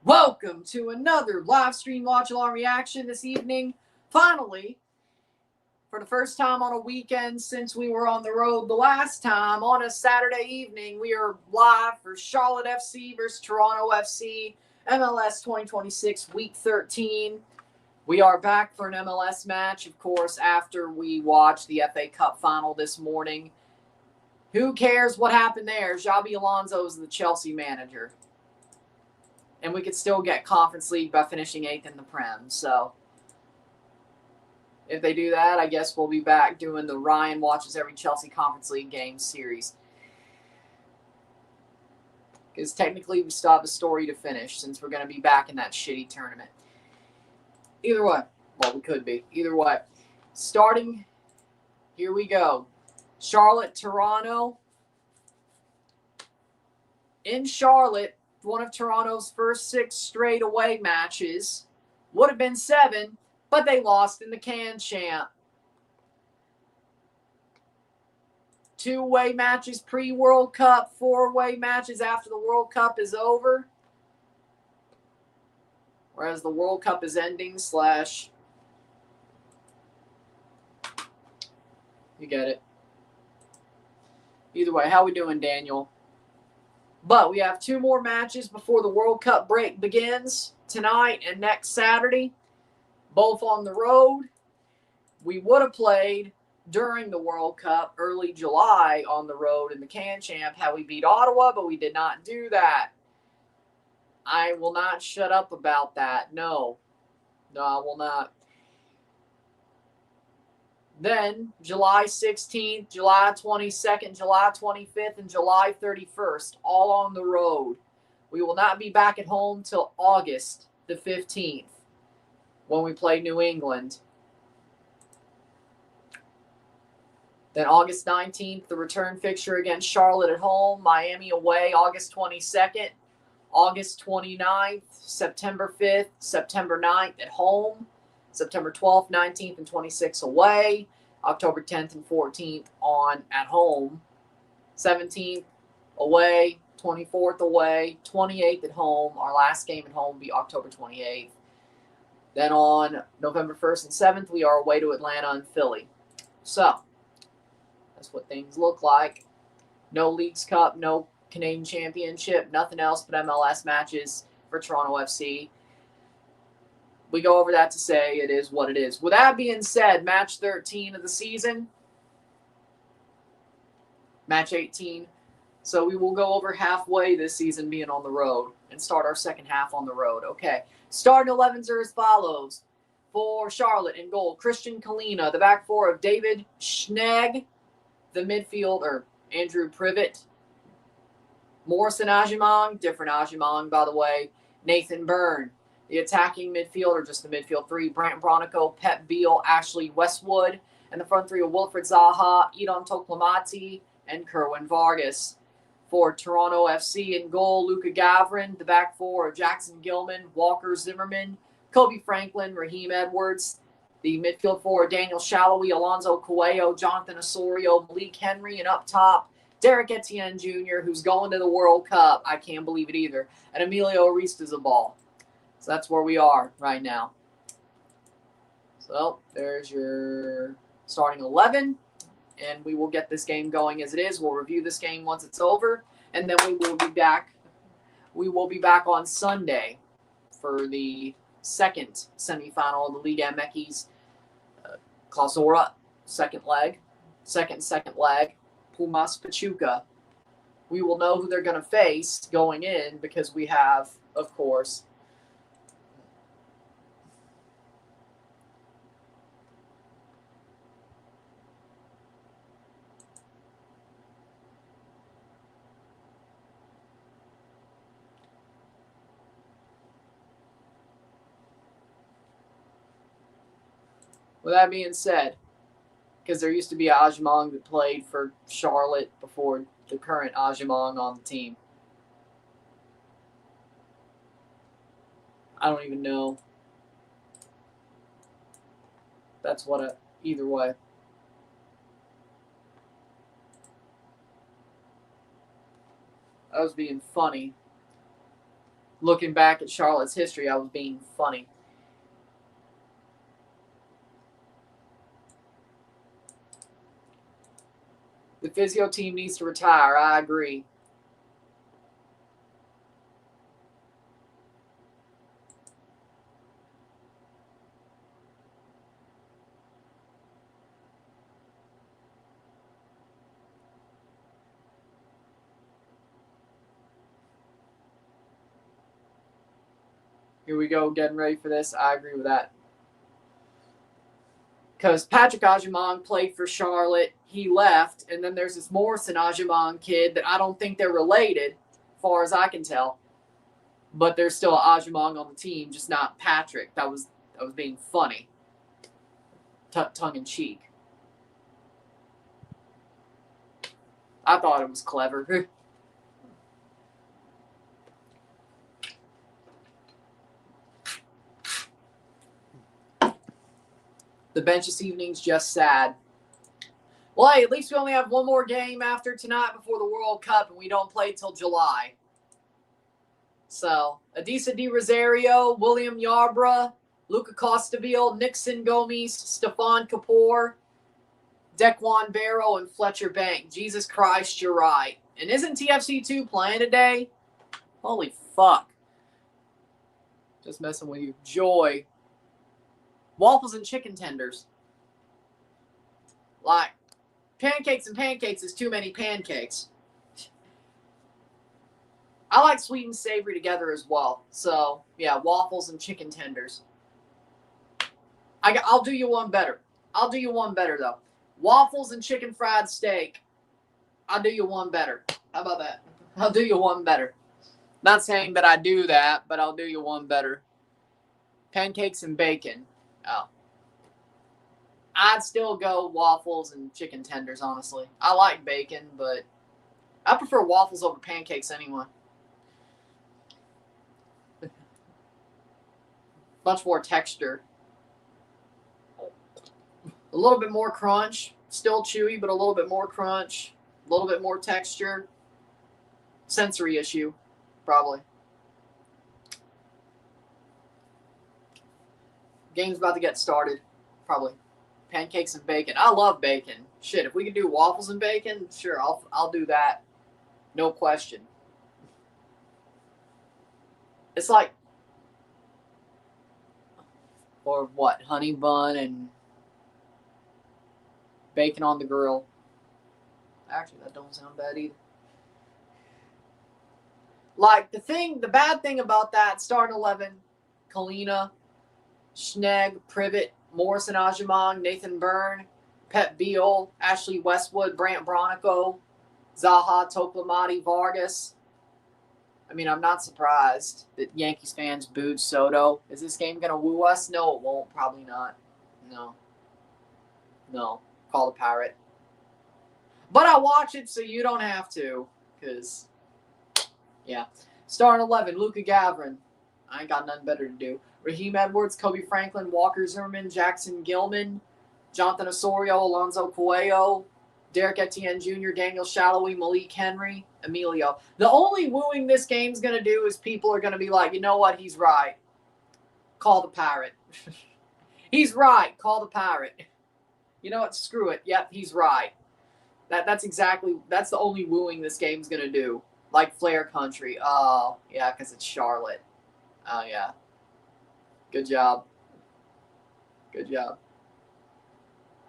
Welcome to another live stream Watchalong reaction this evening. Finally, for the first time on a weekend since we were on the road the last time, on a Saturday evening, we are live for Charlotte FC versus Toronto FC, MLS 2026 Week 13. We are back for an MLS match, of course, after we watched the FA Cup final this morning. Who cares what happened there? Xabi Alonso is the Chelsea manager. And we could still get Conference League by finishing 8th in the Prem. So if they do that, I guess we'll be back doing the Ryan watches every Chelsea Conference League game series. Because technically we still have a story to finish since we're going to be back in that shitty tournament. Either way. Well, we could be. Either way. Starting, here we go. Charlotte, Toronto. In Charlotte, one of Toronto's first 6 straight away matches. Would have been 7, but they lost in the Can Champ. 2 away matches pre-World Cup, 4 away matches after the World Cup is over. Whereas the World Cup is ending / you get it. Either way, how we doing, Daniel? But we have 2 more matches before the World Cup break begins, tonight and next Saturday, both on the road. We would have played during the World Cup early July on the road in the Can Champ had we beat Ottawa, but we did not do that. I will not shut up about that. No, I will not. Then, July 16th, July 22nd, July 25th, and July 31st, all on the road. We will not be back at home till August the 15th when we play New England. Then August 19th, the return fixture against Charlotte at home, Miami away August 22nd, August 29th, September 5th, September 9th at home. September 12th, 19th, and 26th away. October 10th and 14th at home. 17th away. 24th away. 28th at home. Our last game at home will be October 28th. Then on November 1st and 7th, we are away to Atlanta and Philly. So, that's what things look like. No Leagues Cup, no Canadian Championship, nothing else but MLS matches for Toronto FC. We go over that to say it is what it is. With that being said, match 13 of the season. Match 18. So we will go over halfway this season being on the road and start our second half on the road. Okay. Starting 11s are as follows. For Charlotte in goal, Christian Kalina. The back 4 of David Schnegg. The midfielder, Andrew Privet. Morrison Ajimong. Different Ajimong, by the way. Nathan Byrne. The attacking midfielder, just the midfield 3, Brant Bronico, Pep Beal, Ashley Westwood. And the front 3 are Wilfred Zaha, Edon Toklamati, and Kerwin Vargas. For Toronto FC in goal, Luka Gavrin. The back 4 are Jackson Gilman, Walker Zimmerman, Kobe Franklin, Raheem Edwards. The midfield 4 are Daniel Shallowy, Alonso Coelho, Jonathan Osorio, Malik Henry, and up top, Derek Etienne Jr., who's going to the World Cup. I can't believe it either. And Emilio Aristizabal. So that's where we are right now. So there's your starting 11. And we will get this game going as it is. We'll review this game once it's over. And then we will be back. We will be back on Sunday for the second semifinal of the Liga MX Clausura second leg. Second leg. Pumas Pachuca. We will know who they're going to face going in because we have, of course, with that being said, because there used to be Ajimong that played for Charlotte before the current Ajimong on the team. I don't even know. That's what either way. I was being funny. looking back at Charlotte's history, I was being funny. The physio team needs to retire. I agree. Here we go, getting ready for this. I agree with that. Because Patrick Agyemang played for Charlotte. He left, and then there's this Morrison Agyemang kid that I don't think they're related, as far as I can tell. But there's still an Agyemang on the team, just not Patrick. That was being funny. Tongue-in-cheek. I thought it was clever. The bench this evening's just sad. Well, hey, at least we only have one more game after tonight before the World Cup, and we don't play till July. So, Adisa Di Rosario, William Yarbrough, Luca Costaville, Nixon Gomes, Stefan Kapoor, Dequan Barrow, and Fletcher Bank. Jesus Christ, you're right. And isn't TFC2 playing today? Holy fuck. Just messing with you. Joy. Waffles and chicken tenders. Like, pancakes and pancakes is too many pancakes. I like sweet and savory together as well. So, yeah, waffles and chicken tenders. I'll do you one better. I'll do you one better, though. Waffles and chicken fried steak. I'll do you one better. How about that? I'll do you one better. Not saying that I do that, but I'll do you one better. Pancakes and bacon. Oh. I'd still go waffles and chicken tenders, honestly. I like bacon, but I prefer waffles over pancakes anyway. Much more texture. A little bit more crunch. Still chewy, but a little bit more crunch. A little bit more texture. Sensory issue, probably. Game's about to get started, probably. Pancakes and bacon. I love bacon. Shit, if we could do waffles and bacon, sure, I'll do that. No question. It's like, or what? Honey bun and bacon on the grill. Actually, that don't sound bad either. Like, the bad thing about that, starting 11, Kalina, Schnegg, Privet, Morrison Agyemang, Nathan Byrne, Pep Beal, Ashley Westwood, Brant Bronico, Zaha, Toklamati, Vargas. I mean, I'm not surprised that Yankees fans booed Soto. Is this game going to woo us? No, it won't. Probably not. No. Call the Pirate. But I watch it so you don't have to. Because, yeah. Starting 11, Luka Gavrin. I ain't got nothing better to do. Raheem Edwards, Kobe Franklin, Walker Zimmerman, Jackson Gilman, Jonathan Osorio, Alonzo Coelho, Derek Etienne Jr., Daniel Shallowy, Malik Henry, Emilio. The only wooing this game's going to do is people are going to be like, you know what, he's right. Call the Pirate. He's right. Call the Pirate. You know what, screw it. Yep, he's right. That's the only wooing this game's going to do. Like Flair Country. Oh, yeah, because it's Charlotte. Oh, yeah. Good job. Good job.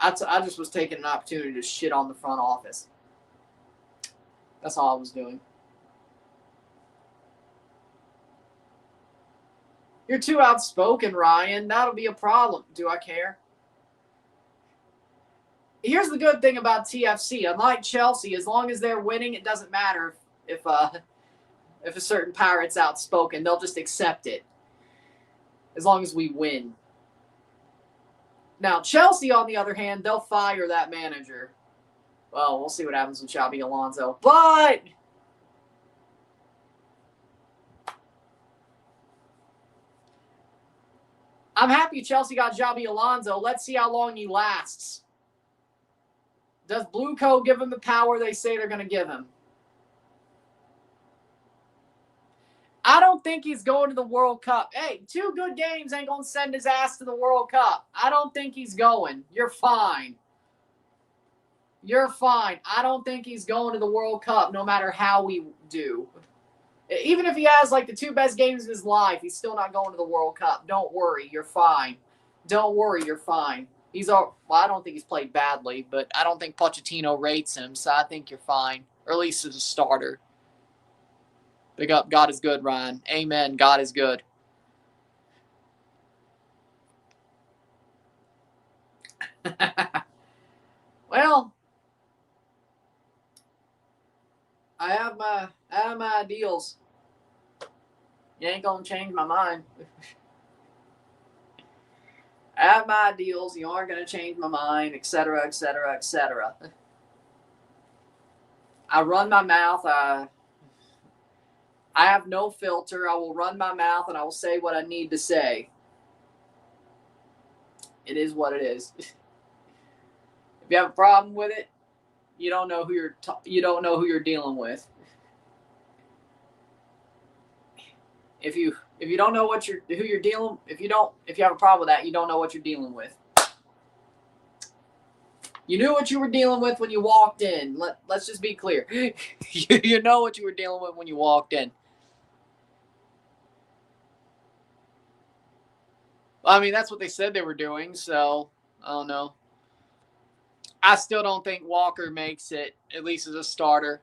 I just was taking an opportunity to shit on the front office. That's all I was doing. You're too outspoken, Ryan. That'll be a problem. Do I care? Here's the good thing about TFC. Unlike Chelsea, as long as they're winning, it doesn't matter if a certain Pirate's outspoken. They'll just accept it. As long as we win. Now, Chelsea, on the other hand, they'll fire that manager. Well, we'll see what happens with Xabi Alonso. But I'm happy Chelsea got Xabi Alonso. Let's see how long he lasts. Does Blue Co give him the power they say they're going to give him? I don't don't think he's going to the World Cup. Hey, 2 good games ain't going to send his ass to the World Cup. I don't think he's going. You're fine. You're fine. I don't think he's going to the World Cup no matter how we do. Even if he has like the 2 best games of his life, he's still not going to the World Cup. Don't worry. You're fine. Don't worry. You're fine. Well, I don't think he's played badly, but I don't think Pochettino rates him, so I think you're fine. Or at least as a starter. Big up. God is good, Ryan. Amen. God is good. Well, I have my ideals. You ain't gonna change my mind. I have my ideals. You aren't gonna change my mind, etc., etc., etc. I run my mouth. I have no filter. I will run my mouth and I will say what I need to say. It is what it is. If you have a problem with it, you don't know who you're dealing with. If you don't know if you have a problem with that, you don't know what you're dealing with. You knew what you were dealing with when you walked in. Let's just be clear. You know what you were dealing with when you walked in. I mean, that's what they said they were doing, so I don't know. I still don't think Walker makes it, at least as a starter.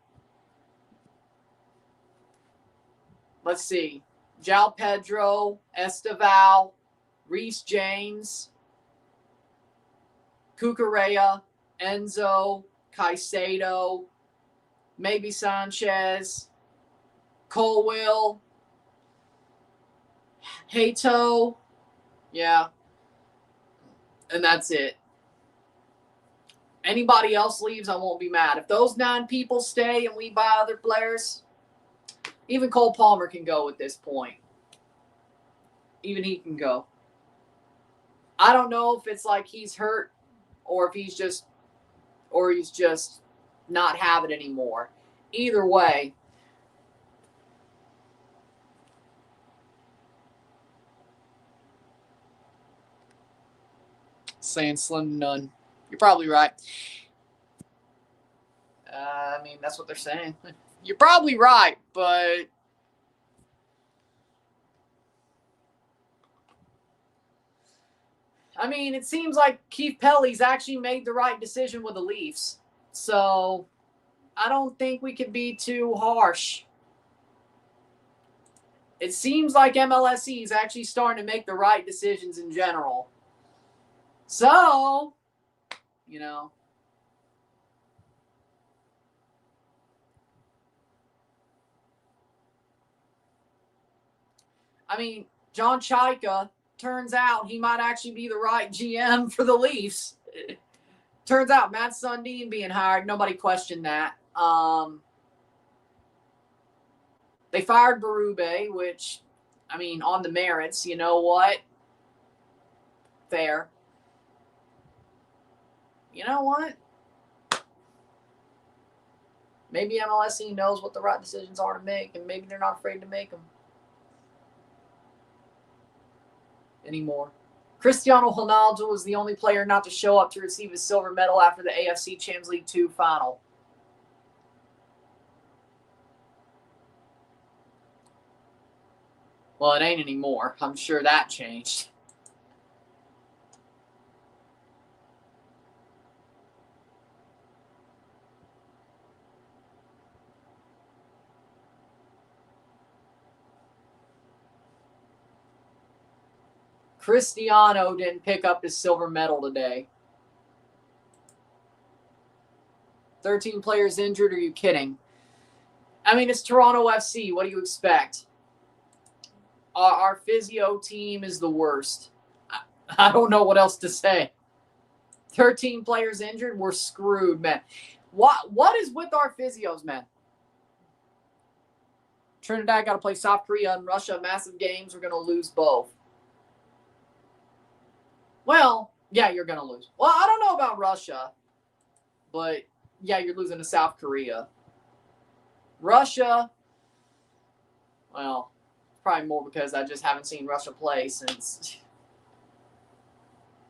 Let's see. João Pedro, Esteval, Reece James, Cucurella, Enzo, Caicedo, maybe Sanchez, Colwill, Hato. Yeah. And that's it. Anybody else leaves, I won't be mad. If those 9 people stay and we buy other players, even Cole Palmer can go at this point. Even he can go. I don't know if it's like he's hurt or if he's just not have it anymore. Either way, saying slim to none. You're probably right. I mean, that's what they're saying. You're probably right, but I mean, it seems like Keith Pelly's actually made the right decision with the Leafs. So I don't think we could be too harsh. It seems like MLSE is actually starting to make the right decisions in general. So, you know. I mean, John Chaika, turns out he might actually be the right GM for the Leafs. Turns out Matt Sundin being hired, nobody questioned that. They fired Berube, which, I mean, on the merits, you know what? Fair. You know what? Maybe MLSE knows what the right decisions are to make, and maybe they're not afraid to make them anymore. Cristiano Ronaldo was the only player not to show up to receive his silver medal after the AFC Champions League 2 final. Well, it ain't anymore. I'm sure that changed. Cristiano didn't pick up his silver medal today. 13 players injured. Are you kidding? I mean, it's Toronto FC. What do you expect? Our physio team is the worst. I don't know what else to say. 13 players injured. We're screwed, man. What is with our physios, man? Trinidad got to play South Korea and Russia. Massive games. We're going to lose both. Well, yeah, you're going to lose. Well, I don't know about Russia, but yeah, you're losing to South Korea. Russia, well, Probably more because I just haven't seen Russia play since.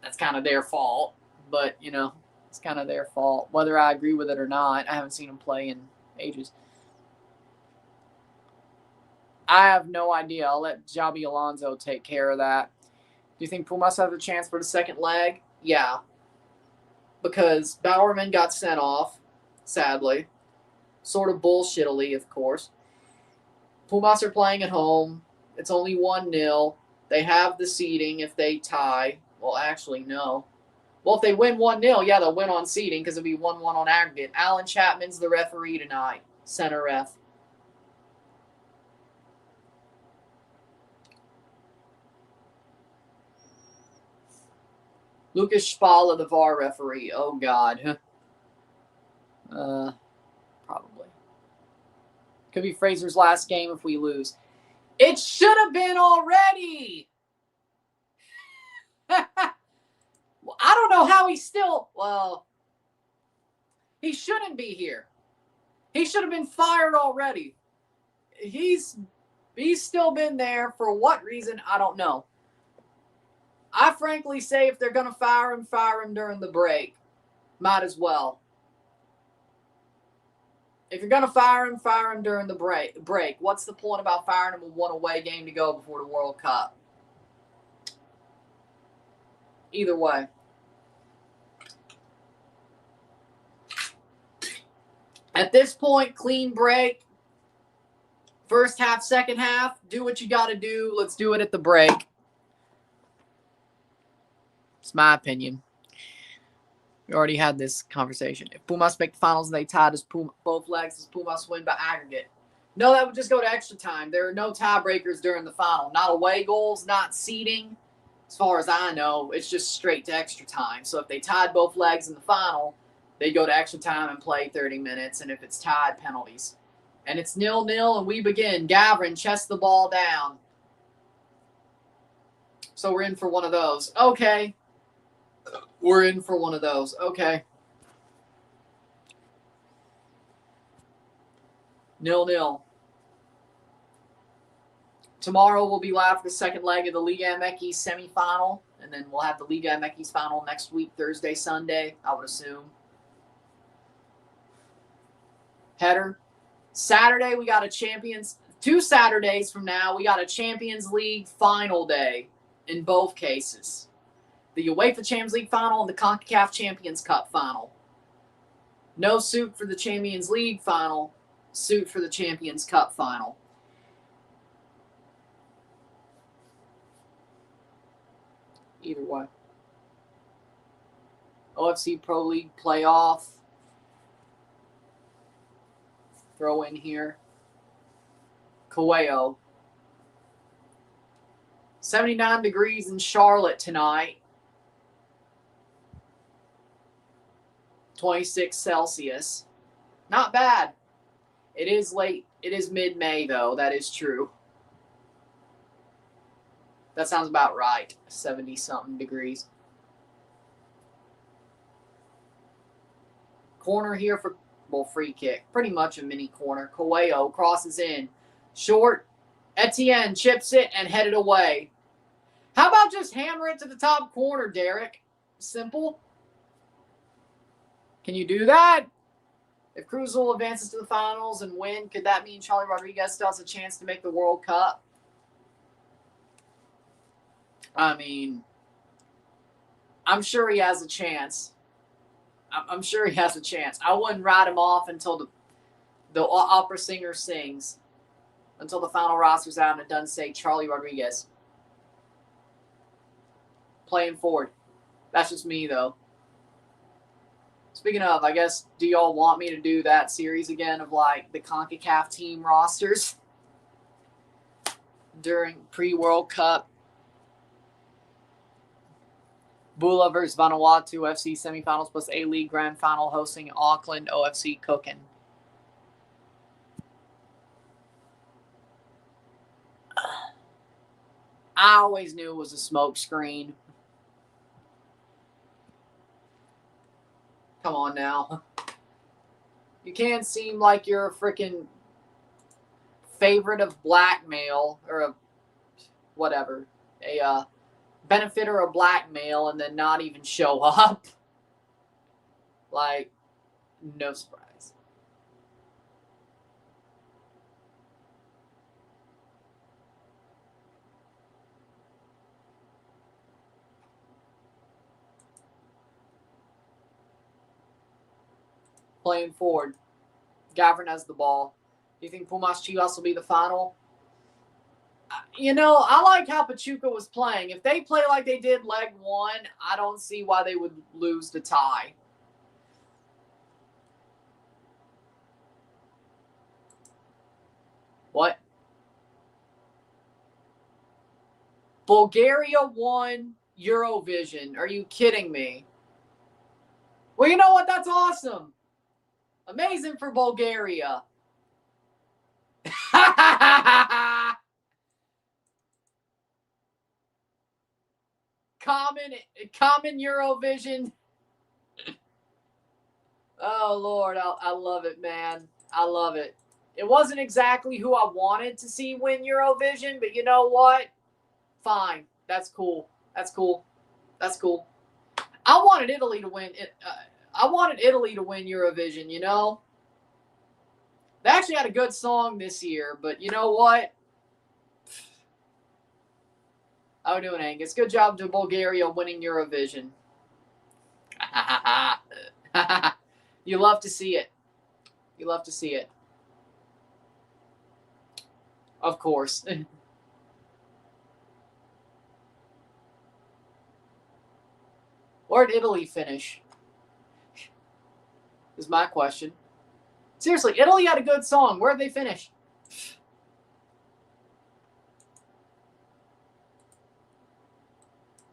That's kind of their fault. But, you know, it's kind of their fault. Whether I agree with it or not, I haven't seen them play in ages. I have no idea. I'll let Javi Alonso take care of that. Do you think Pumas have a chance for the second leg? Yeah. Because Bowerman got sent off, sadly. Sort of bullshittily, of course. Pumas are playing at home. It's only 1-0. They have the seeding if they tie. Well, actually, no. Well, if they win 1-0, yeah, they'll win on seeding because it'll be 1-1 on aggregate. Alan Chapman's the referee tonight. Center ref. Lucas Spala, the VAR referee. Oh, God. Probably. Could be Fraser's last game if we lose. It should have been already. I don't know how he's still. Well, he shouldn't be here. He should have been fired already. He's still been there for what reason? I don't know. I frankly say if they're going to fire him during the break. Might as well. If you're going to fire him during the break. What's the point about firing him with one away game to go before the World Cup? Either way. At this point, clean break. First half, second half. Do what you got to do. Let's do it at the break. It's my opinion. We already had this conversation. If Pumas make the finals and they tie, both legs, does Pumas win by aggregate? No, that would just go to extra time. There are no tiebreakers during the final. Not away goals, not seeding. As far as I know, it's just straight to extra time. So if they tied both legs in the final, they go to extra time and play 30 minutes. And if it's tied, penalties. And it's 0-0, and we begin. Gavrin chests the ball down. So we're in for one of those. Okay. We're in for one of those. Okay. 0-0. Tomorrow we'll be live for the second leg of the Liga MX semifinal, and then we'll have the Liga MX final next week, Thursday, Sunday, I would assume. Header. Saturday, we got a 2 Saturdays from now, we got a Champions League final day in both cases. The UEFA Champions League final and the CONCACAF Champions Cup final. No suit for the Champions League final, suit for the Champions Cup final. Either way. OFC Pro League playoff. Throw in here. Coelho. 79 degrees in Charlotte tonight. 26 Celsius. Not bad. It is late. It is mid-May, though. That is true. That sounds about right. 70-something degrees. Corner here for, well, free kick. Pretty much a mini corner. Coelho crosses in. Short. Etienne chips it and headed away. How about just hammer it to the top corner, Derek? Simple. Can you do that? If Cruzul advances to the finals and win, could that mean Charlie Rodriguez still has a chance to make the World Cup? I mean, I'm sure he has a chance. I'm sure he has a chance. I wouldn't write him off until the opera singer sings. Until the final roster's out and it doesn't say Charlie Rodriguez. Playing forward. That's just me, though. Speaking of, I guess, do y'all want me to do that series again of, like, the CONCACAF team rosters during pre-World Cup? Bula versus Vanuatu FC semifinals plus A-League Grand Final hosting Auckland OFC cooking. I always knew it was a smoke screen. Come on now. You can't seem like you're a freaking favorite of blackmail or a whatever, a benefit or a blackmail and then not even show up. Like, no surprise. Playing forward. Gavin has the ball. Do you think Pumas Chivas will be the final? You know, I like how Pachuca was playing. If they play like they did leg one, I don't see why they would lose the tie. What? Bulgaria won Eurovision. Are you kidding me? Well, you know what? That's awesome. Amazing for Bulgaria. Common Eurovision. Oh, Lord. I love it, man. I love it. It wasn't exactly who I wanted to see win Eurovision, but you know what? Fine. That's cool. That's cool. That's cool. I wanted Italy to win. I wanted Italy to win Eurovision, you know? They actually had a good song this year, but you know what? How are we doing, Angus? Good job to Bulgaria winning Eurovision. You love to see it. You love to see it. Of course. Where'd Italy finish? Is my question. Seriously, Italy had a good song. Where'd they finish?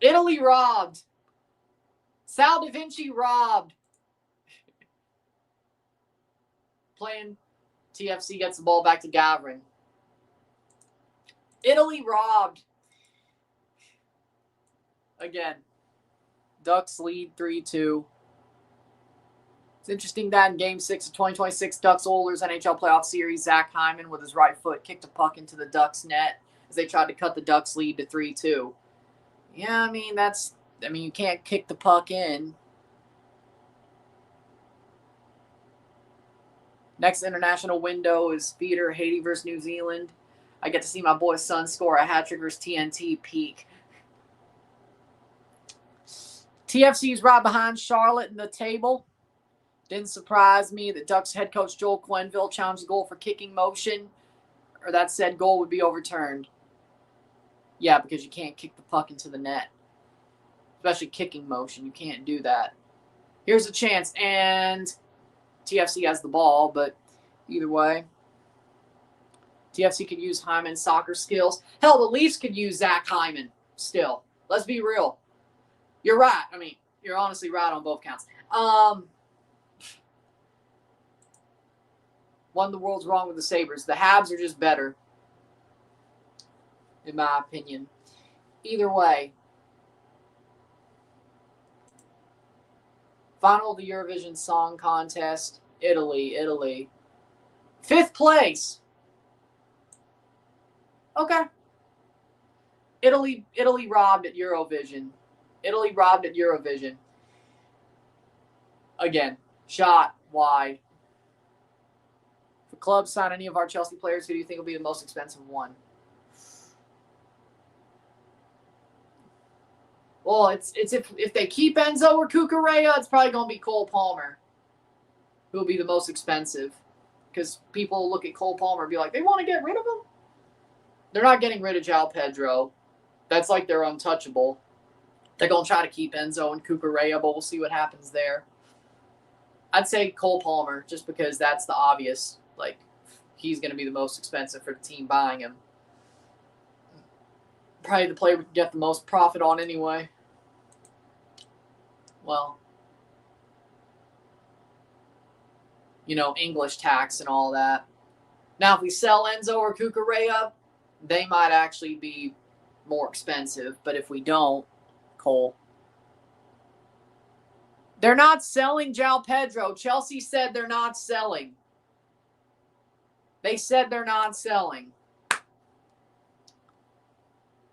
Italy robbed. Sal Da Vinci robbed. Playing. TFC gets the ball back to Gavrin. Italy robbed. Again. Ducks lead 3-2. It's interesting that in Game 6 of 2026 Ducks Oilers NHL Playoff Series, Zach Hyman with his right foot kicked a puck into the Ducks net as they tried to cut the Ducks lead to 3-2. Yeah, I mean, you can't kick the puck in. Next international window is Peter, Haiti versus New Zealand. I get to see my boy Son score a hat-trick versus TNT peak. TFC's right behind Charlotte in the table. Didn't surprise me that Ducks head coach Joel Quenneville challenged the goal for kicking motion, or that said goal would be overturned. Yeah, because you can't kick the puck into the net. Especially kicking motion. You can't do that. Here's a chance, and TFC has the ball, but either way, TFC could use Hyman's soccer skills. Hell, the Leafs could use Zach Hyman still. Let's be real. You're right. I mean, you're honestly right on both counts. What in the world's wrong with the Sabres? The Habs are just better, in my opinion. Either way. Final of the Eurovision Song Contest. Italy. 5th place. Okay. Italy robbed at Eurovision. Again, shot wide. If a club sign any of our Chelsea players, who do you think will be the most expensive one? Well, it's if they keep Enzo or Cucurella, it's probably going to be Cole Palmer, who will be the most expensive. Because people look at Cole Palmer and be like, they want to get rid of him? They're not getting rid of João Pedro. That's like they're untouchable. They're going to try to keep Enzo and Cucurella, but we'll see what happens there. I'd say Cole Palmer, just because that's the obvious. Like, he's going to be the most expensive for the team buying him. Probably the player we can get the most profit on anyway. Well, you know, English tax and all that. Now, if we sell Enzo or Cucurella, they might actually be more expensive. But if we don't, Cole. They're not selling João Pedro. Chelsea said they're not selling. They said they're not selling.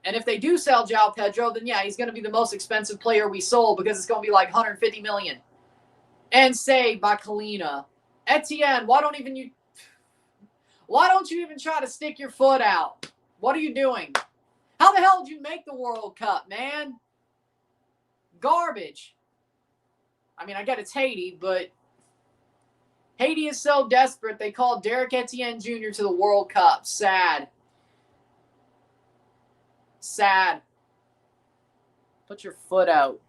And if they do sell João Pedro, then yeah, he's going to be the most expensive player we sold because it's going to be like $150 million. And saved by Kalina. Etienne, why don't you even try to stick your foot out? What are you doing? How the hell did you make the World Cup, man? Garbage. I mean, I get it's Haiti, but Haiti is so desperate they called Derek Etienne Jr. to the World Cup. Sad. Sad. Put your foot out.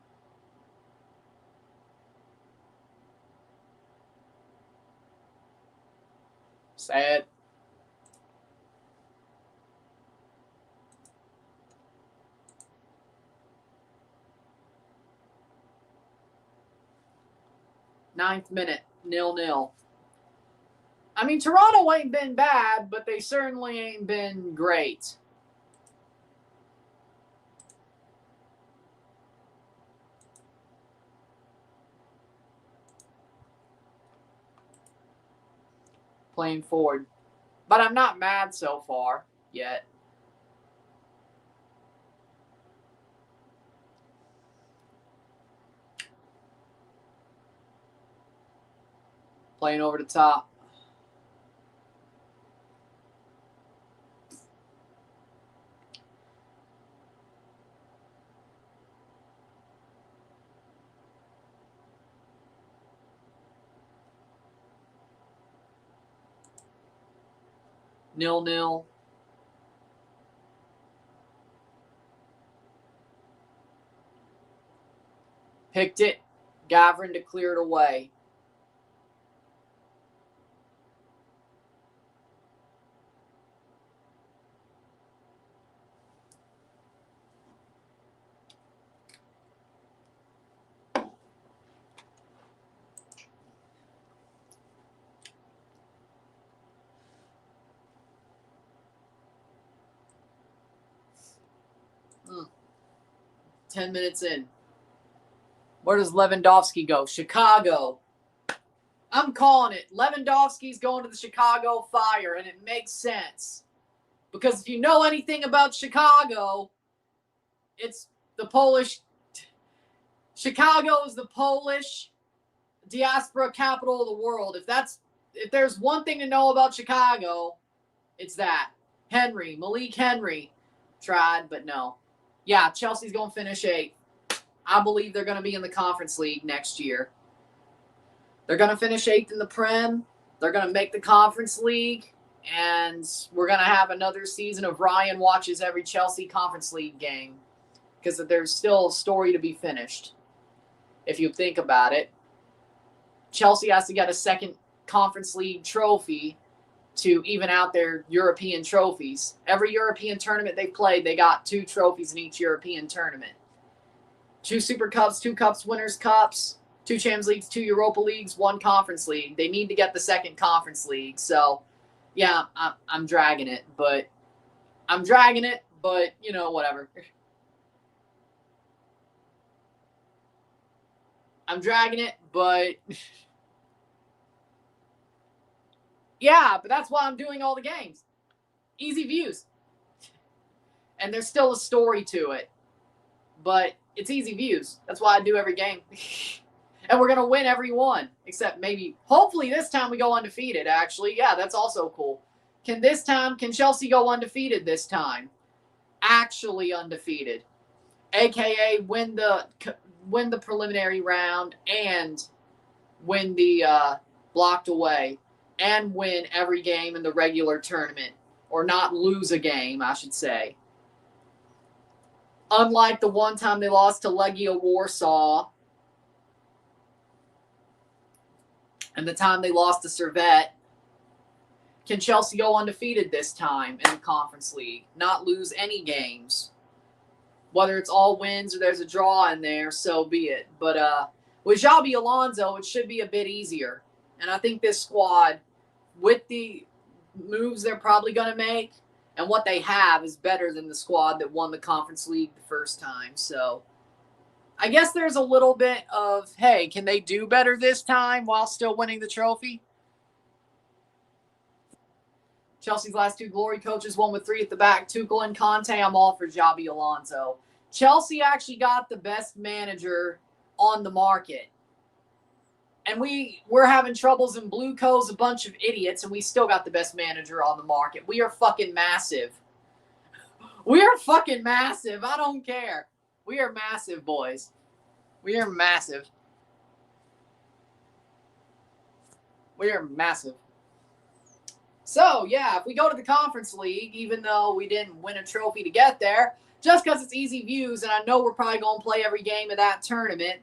Sad. Ninth minute, 0-0. I mean, Toronto ain't been bad, but they certainly ain't been great. Playing forward. But I'm not mad so far yet. Playing over the top. Nil-nil. Picked it. Gavrin to clear it away. Mm. 10 minutes in. Where does Lewandowski go? Chicago. I'm calling it. Lewandowski's going to the Chicago Fire, and it makes sense. Because if you know anything about Chicago, it's the Polish. Chicago is the Polish diaspora capital of the world. If there's one thing to know about Chicago, it's that. Malik Henry tried, but no. Yeah, Chelsea's going to finish 8th. I believe they're going to be in the Conference League next year. They're going to finish 8th in the Prem. They're going to make the Conference League. And we're going to have another season of Ryan watches every Chelsea Conference League game. Because there's still a story to be finished. If you think about it. Chelsea has to get a second Conference League trophy to even out their European trophies. Every European tournament they played, they got 2 trophies in each European tournament. 2 Super Cups, 2 Cups Winners' Cups, 2 Champions Leagues, 2 Europa Leagues, 1 Conference League. They need to get the second Conference League. So, yeah, I'm dragging it. But, you know, whatever. I'm dragging it, but... yeah, but that's why I'm doing all the games. Easy views. And there's still a story to it. But it's easy views. That's why I do every game. And we're going to win every one. Except maybe, hopefully this time we go undefeated, actually. Yeah, that's also cool. Can Chelsea go undefeated this time? Actually undefeated. AKA win the preliminary round and win the blocked away. And win every game in the regular tournament. Or not lose a game, I should say. Unlike the one time they lost to Legia Warsaw. And the time they lost to Servette. Can Chelsea go undefeated this time in the Conference League? Not lose any games. Whether it's all wins or there's a draw in there, so be it. But with Xabi Alonso, it should be a bit easier. And I think this squad, with the moves they're probably going to make and what they have, is better than the squad that won the Conference League the first time. So I guess there's a little bit of, hey, can they do better this time while still winning the trophy? Chelsea's last 2 glory coaches, one with 3 at the back, Tuchel and Conte. I'm all for Xabi Alonso. Chelsea actually got the best manager on the market. And we're having troubles in Blue Co's a bunch of idiots, and we still got the best manager on the market. We are fucking massive. We are fucking massive. I don't care. We are massive, boys. We are massive. We are massive. So, yeah, if we go to the Conference League, even though we didn't win a trophy to get there, just because it's easy views, and I know we're probably going to play every game of that tournament,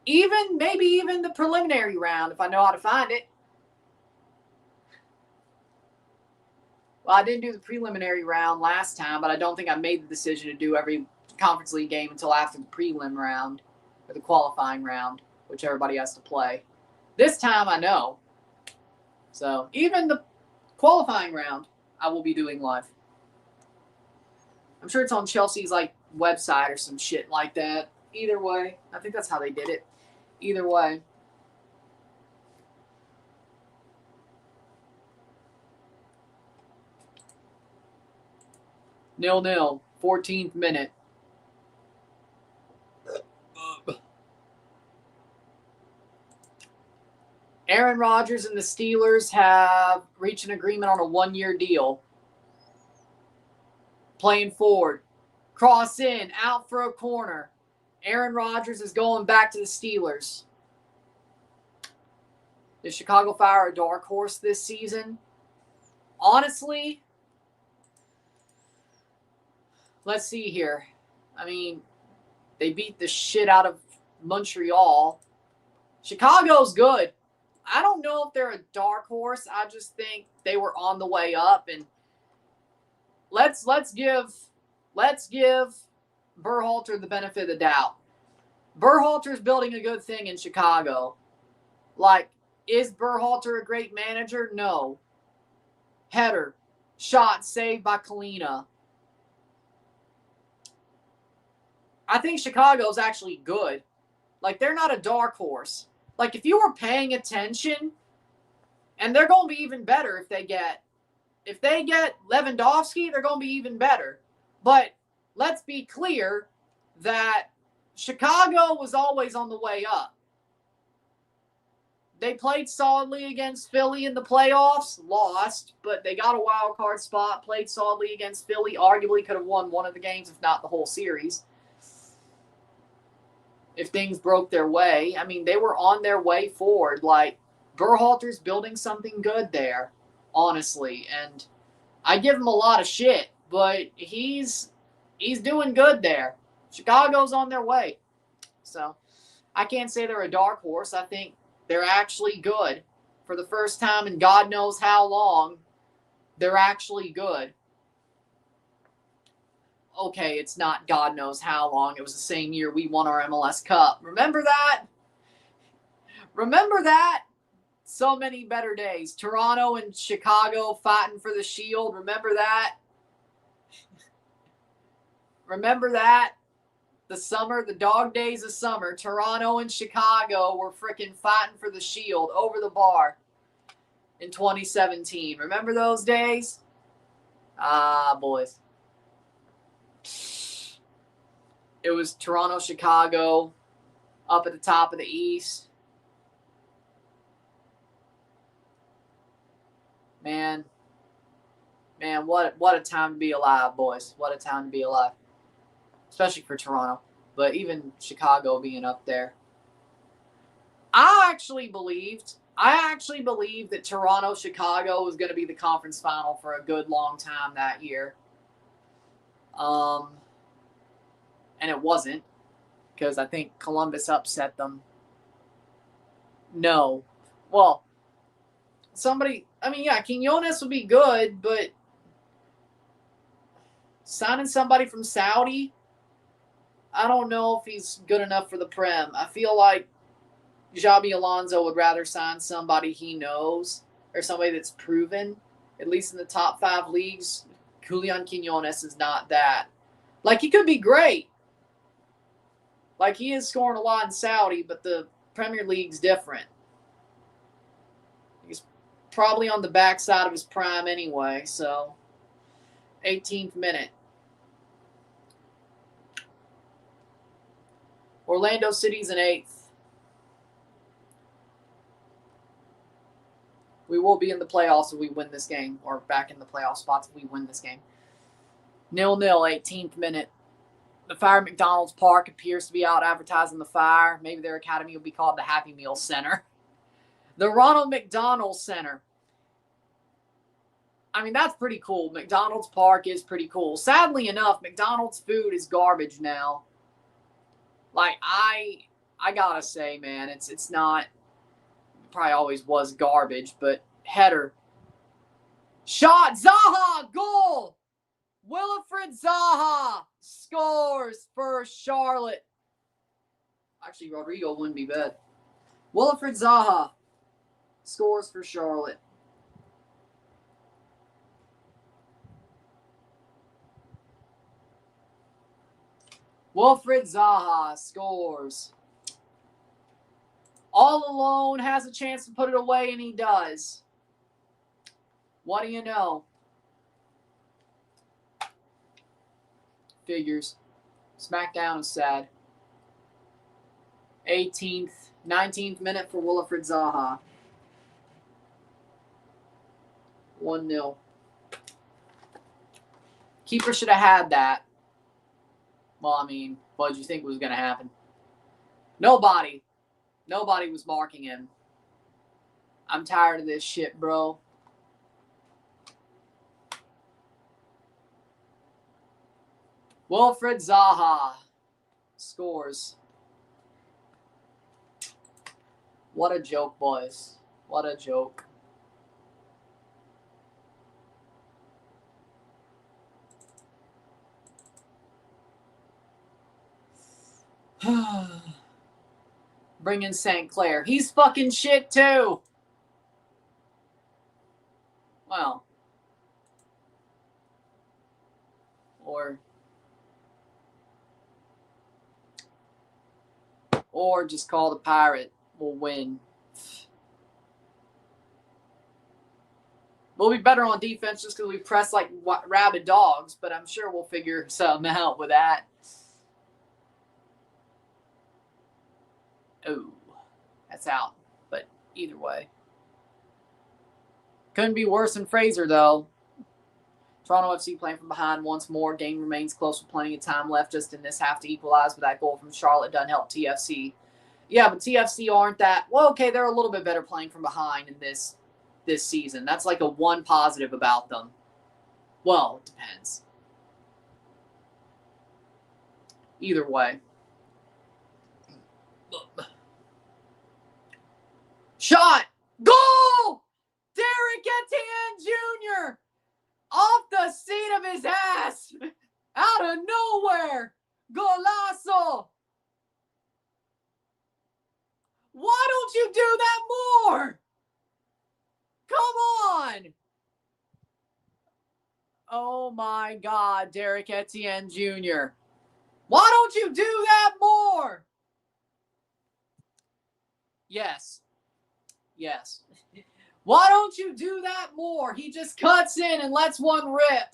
maybe even the preliminary round, if I know how to find it. Well, I didn't do the preliminary round last time, but I don't think I made the decision to do every Conference League game until after the prelim round, or the qualifying round, which everybody has to play. This time I know. So, even the qualifying round, I will be doing live. I'm sure it's on Chelsea's website or some shit like that. Either way, I think that's how they did it. Either way. Nil-nil, 14th minute. Aaron Rodgers and the Steelers have reached an agreement on a 1-year deal. Playing forward. Cross in, out for a corner. Aaron Rodgers is going back to the Steelers. The Chicago Fire a dark horse this season? Honestly, let's see here. I mean, they beat the shit out of Montreal. Chicago's good. I don't know if they're a dark horse. I just think they were on the way up, and let's give Berhalter the benefit of the doubt. Berhalter's building a good thing in Chicago. Is Berhalter a great manager? No. Header, shot saved by Kalina. I think Chicago's actually good. They're not a dark horse. If you were paying attention, and they're going to be even better if they get Lewandowski, they're going to be even better. But let's be clear that Chicago was always on the way up. They played solidly against Philly in the playoffs, lost, but they got a wild card spot, played solidly against Philly, arguably could have won one of the games, if not the whole series, if things broke their way. I mean, they were on their way forward. Berhalter's building something good there, honestly. And I give him a lot of shit, but he's doing good there. Chicago's on their way. So I can't say they're a dark horse. I think they're actually good. For the first time in God knows how long, they're actually good. Okay, it's not God knows how long. It was the same year we won our MLS Cup. Remember that? Remember that? So many better days. Toronto and Chicago fighting for the Shield. Remember that? Remember that? The summer, the dog days of summer. Toronto and Chicago were freaking fighting for the Shield over the bar in 2017. Remember those days? Boys. It was Toronto, Chicago, up at the top of the East. Man, what a time to be alive, boys. What a time to be alive. Especially for Toronto, but even Chicago being up there. I actually believed that Toronto, Chicago was going to be the conference final for a good long time that year. And it wasn't, because I think Columbus upset them. No. Well, Quinones would be good, but signing somebody from Saudi, I don't know if he's good enough for the Prem. I feel like Xabi Alonso would rather sign somebody he knows or somebody that's proven, at least in the top 5 leagues. Julian Quinones is not that. He could be great. He is scoring a lot in Saudi, but the Premier League's different. He's probably on the backside of his prime anyway, so 18th minute. Orlando City's in 8th. We will be in the playoffs if we win this game, or back in the playoff spots if we win this game. 0-0, 18th minute. The Fire at McDonald's Park appears to be out advertising the Fire. Maybe their academy will be called the Happy Meal Center. The Ronald McDonald Center. I mean, that's pretty cool. McDonald's Park is pretty cool. Sadly enough, McDonald's food is garbage now. Like, I gotta say, man, it's not, probably always was garbage, but header. Shot, Zaha, goal! Wilfred Zaha scores for Charlotte. Actually, Rodrigo wouldn't be bad. Wilfred Zaha scores for Charlotte. Wilfred Zaha scores. All alone, has a chance to put it away, and he does. What do you know? Figures. SmackDown is sad. 18th, 19th minute for Wilfred Zaha. 1-0. Keeper should have had that. Well, I mean, what did you think was going to happen? Nobody was marking him. I'm tired of this shit, bro. Wilfred Zaha scores. What a joke, boys. What a joke. Bring in St. Clair. He's fucking shit too. Well. Or just call the Pirate. We'll win. We'll be better on defense just because we press like rabid dogs, but I'm sure we'll figure something out with that. Oh, that's out. But either way. Couldn't be worse than Fraser, though. Toronto FC playing from behind once more. Game remains close with plenty of time left just in this half to equalize, but that goal from Charlotte doesn't help TFC. Yeah, but TFC aren't that. Well, okay, they're a little bit better playing from behind in this season. That's like a one positive about them. Well, it depends. Either way. Shot! Goal! Derek Etienne Jr. off the seat of his ass. Out of nowhere. Golazo. Why don't you do that more? Come on. Oh my God, Derek Etienne Jr. Why don't you do that more? Yes. Yes. Why don't you do that more? He just cuts in and lets one rip.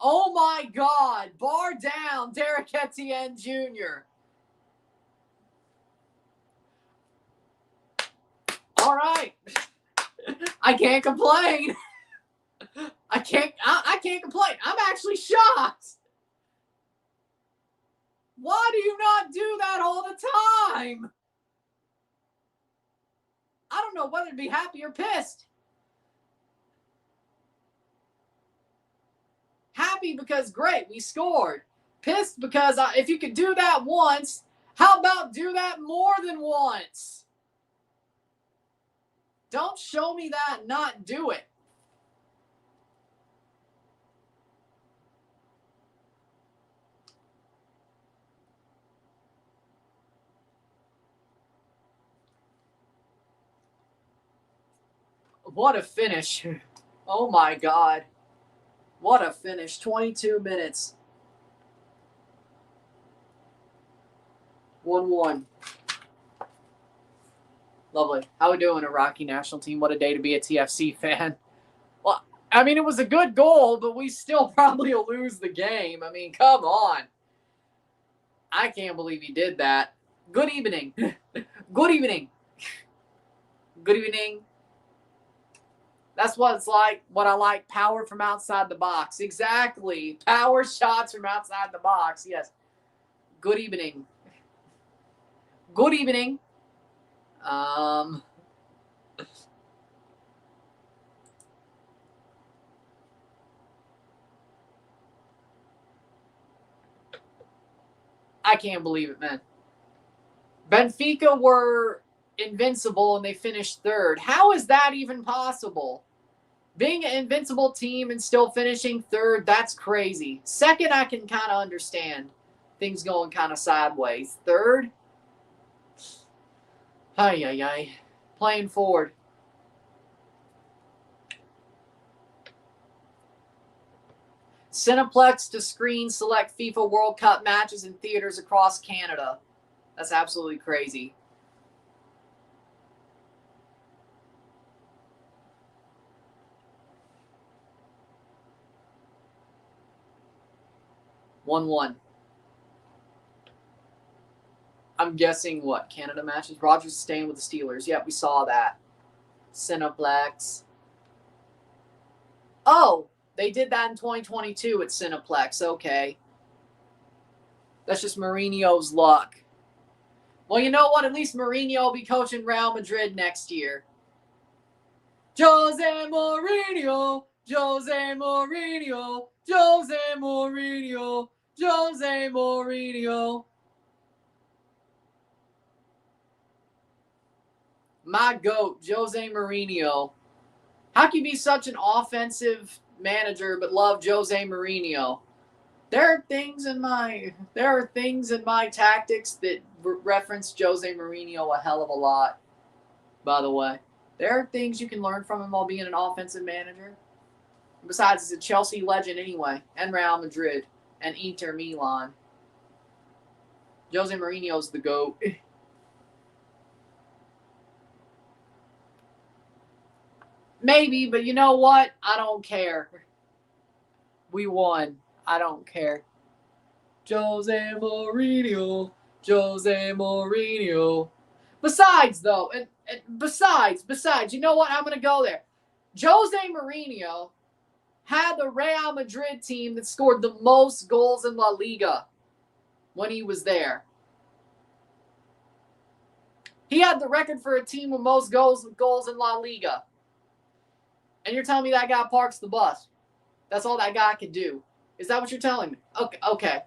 Oh my God. Bar down, Derek Etienne Jr. All right. I can't complain. I can't complain. I'm actually shocked. Why do you not do that all the time? I don't know whether to be happy or pissed. Happy because, great, we scored. Pissed because if you could do that once, how about do that more than once? Don't show me that and not do it. What a finish. Oh my God. What a finish. 22 minutes. 1-1. Lovely. How we doing, Iraqi national team? What a day to be a TFC fan. Well, I mean, it was a good goal, but we still probably will lose the game. I mean, come on. I can't believe he did that. Good evening. Good evening. Good evening. That's what it's like, what I like, power from outside the box. Exactly. Power shots from outside the box. Yes. Good evening. Good evening. I can't believe it, man. Benfica were invincible and they finished third. How is that even possible? Being an invincible team and still finishing third, that's crazy. Second, I can kind of understand things going kind of sideways. Third, playing forward. Cineplex to screen select FIFA World Cup matches in theaters across Canada. That's absolutely crazy. (1-1). I'm guessing what? Canada matches? Rogers is staying with the Steelers. Yep, we saw that. Cineplex. Oh, they did that in 2022 at Cineplex. Okay. That's just Mourinho's luck. Well, you know what? At least Mourinho will be coaching Real Madrid next year. Jose Mourinho, Jose Mourinho, Jose Mourinho, Jose Mourinho. My GOAT, Jose Mourinho. How can you be such an offensive manager but love Jose Mourinho? There are things in my tactics that reference Jose Mourinho a hell of a lot, by the way. There are things you can learn from him while being an offensive manager. Besides, he's a Chelsea legend anyway, and Real Madrid, and Inter Milan. Jose Mourinho's the GOAT. Maybe, but you know what? I don't care. We won. I don't care. Jose Mourinho. Jose Mourinho. Besides, though, and besides, you know what? I'm going to go there. Jose Mourinho had the Real Madrid team that scored the most goals in La Liga when he was there. He had the record for a team with most goals in La Liga. And you're telling me that guy parks the bus. That's all that guy could do. Is that what you're telling me? Okay.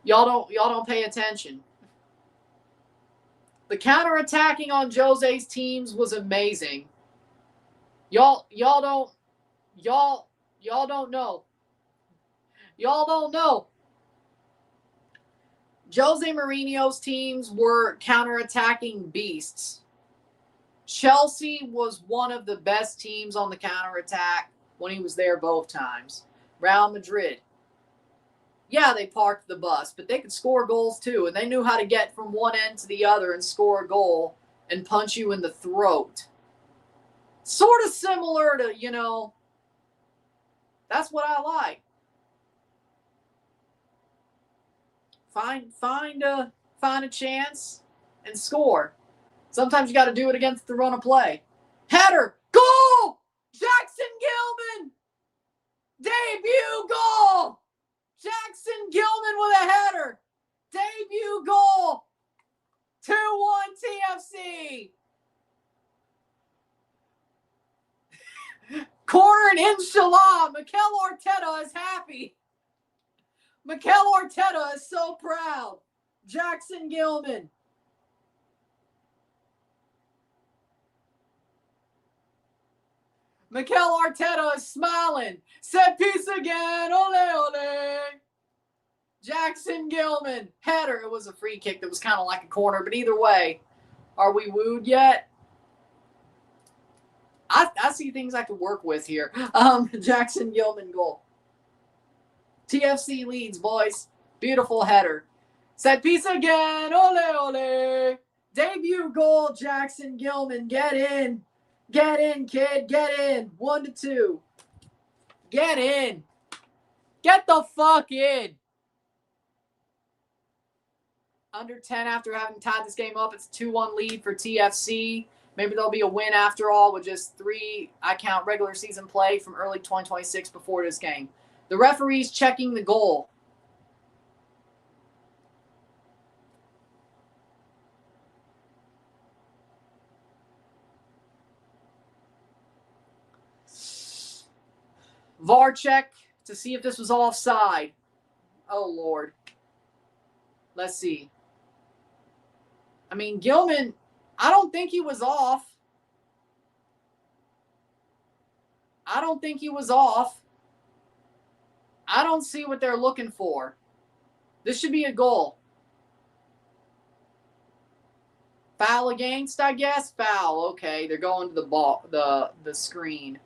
Y'all don't pay attention. The counterattacking on Jose's teams was amazing. Y'all don't know. Y'all don't know. Jose Mourinho's teams were counterattacking beasts. Chelsea was one of the best teams on the counterattack when he was there both times. Real Madrid. Yeah, they parked the bus, but they could score goals too, and they knew how to get from one end to the other and score a goal and punch you in the throat. Sort of similar to, that's what I like. Find a chance and score. Sometimes you got to do it against the run of play. Header. Goal! Jackson Gilman! Debut goal! Jackson Gilman with a header. Debut goal. 2-1 TFC. Corner and inshallah. Mikel Arteta is happy. Mikel Arteta is so proud. Jackson Gilman. Mikel Arteta is smiling. Set piece again. Ole, ole. Jackson Gilman. Header. It was a free kick that was kind of like a corner. But either way, are we wooed yet? I see things I could work with here. Jackson Gilman goal. TFC leads, boys. Beautiful header. Set piece again. Ole, ole. Debut goal, Jackson Gilman. Get in. Get in, kid. Get in. 1-2. Get in. Get the fuck in. Under 10 after having tied this game up. It's a 2-1 lead for TFC. Maybe there'll be a win after all with just 3, I count, regular season play from early 2026 before this game. The referee's checking the goal. VAR check to see if this was offside. Oh, Lord. Let's see. I mean, Gilman, I don't think he was off. I don't think he was off. I don't see what they're looking for. This should be a goal. Foul against, I guess? Foul. Okay, they're going to the ball, the screen.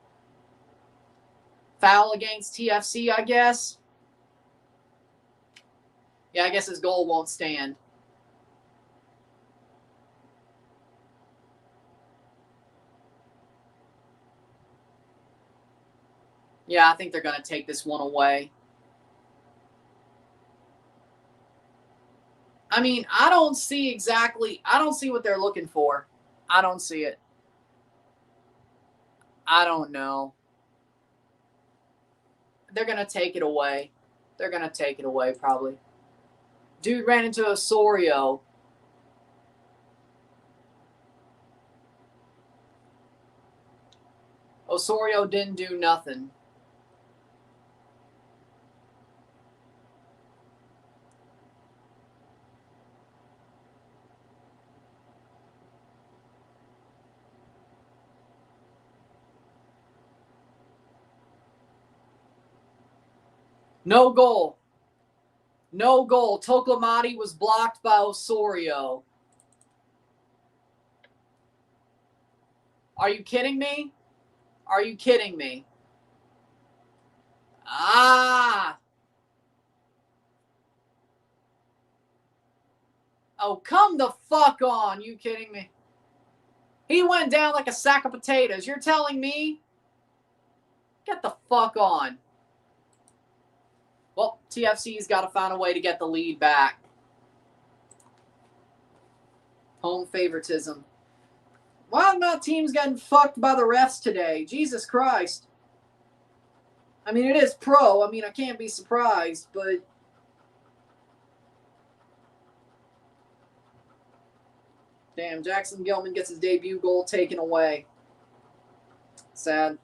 Foul against TFC, I guess. Yeah, I guess his goal won't stand. Yeah, I think they're going to take this one away. I mean, I don't see what they're looking for. I don't see it. I don't know. They're going to take it away. They're going to take it away, probably. Dude ran into Osorio. Osorio didn't do nothing. No goal. No goal. Toklamati was blocked by Osorio. Are you kidding me? Are you kidding me? Ah! Oh, come the fuck on. You kidding me? He went down like a sack of potatoes. You're telling me? Get the fuck on. Well, TFC's got to find a way to get the lead back. Home favoritism. Why are not teams getting fucked by the refs today? Jesus Christ. I mean, it is pro. I mean, I can't be surprised, but... Damn, Jackson Gilman gets his debut goal taken away. Sad.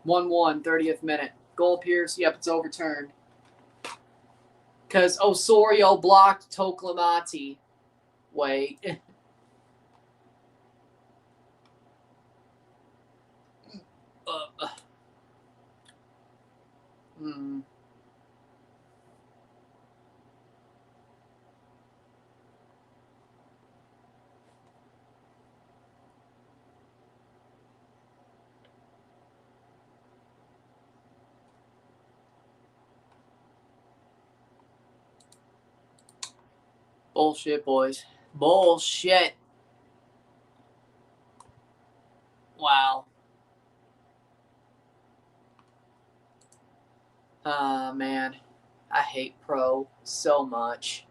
(1-1), 30th minute. Goal appears. Yep, it's overturned. Because Osorio blocked Toklamati. Wait. Bullshit, boys. Bullshit. Wow. Man. I hate pro so much.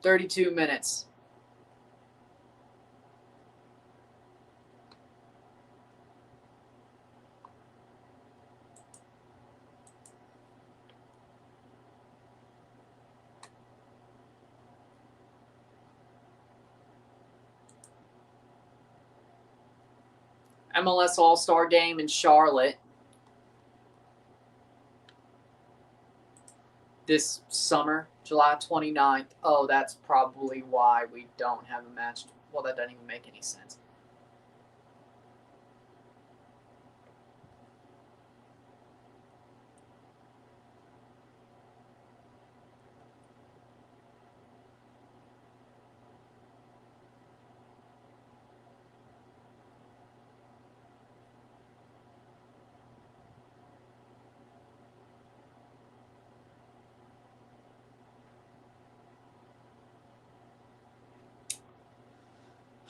32 minutes. MLS All-Star Game in Charlotte this summer, July 29th. Oh, that's probably why we don't have a match. Well, that doesn't even make any sense.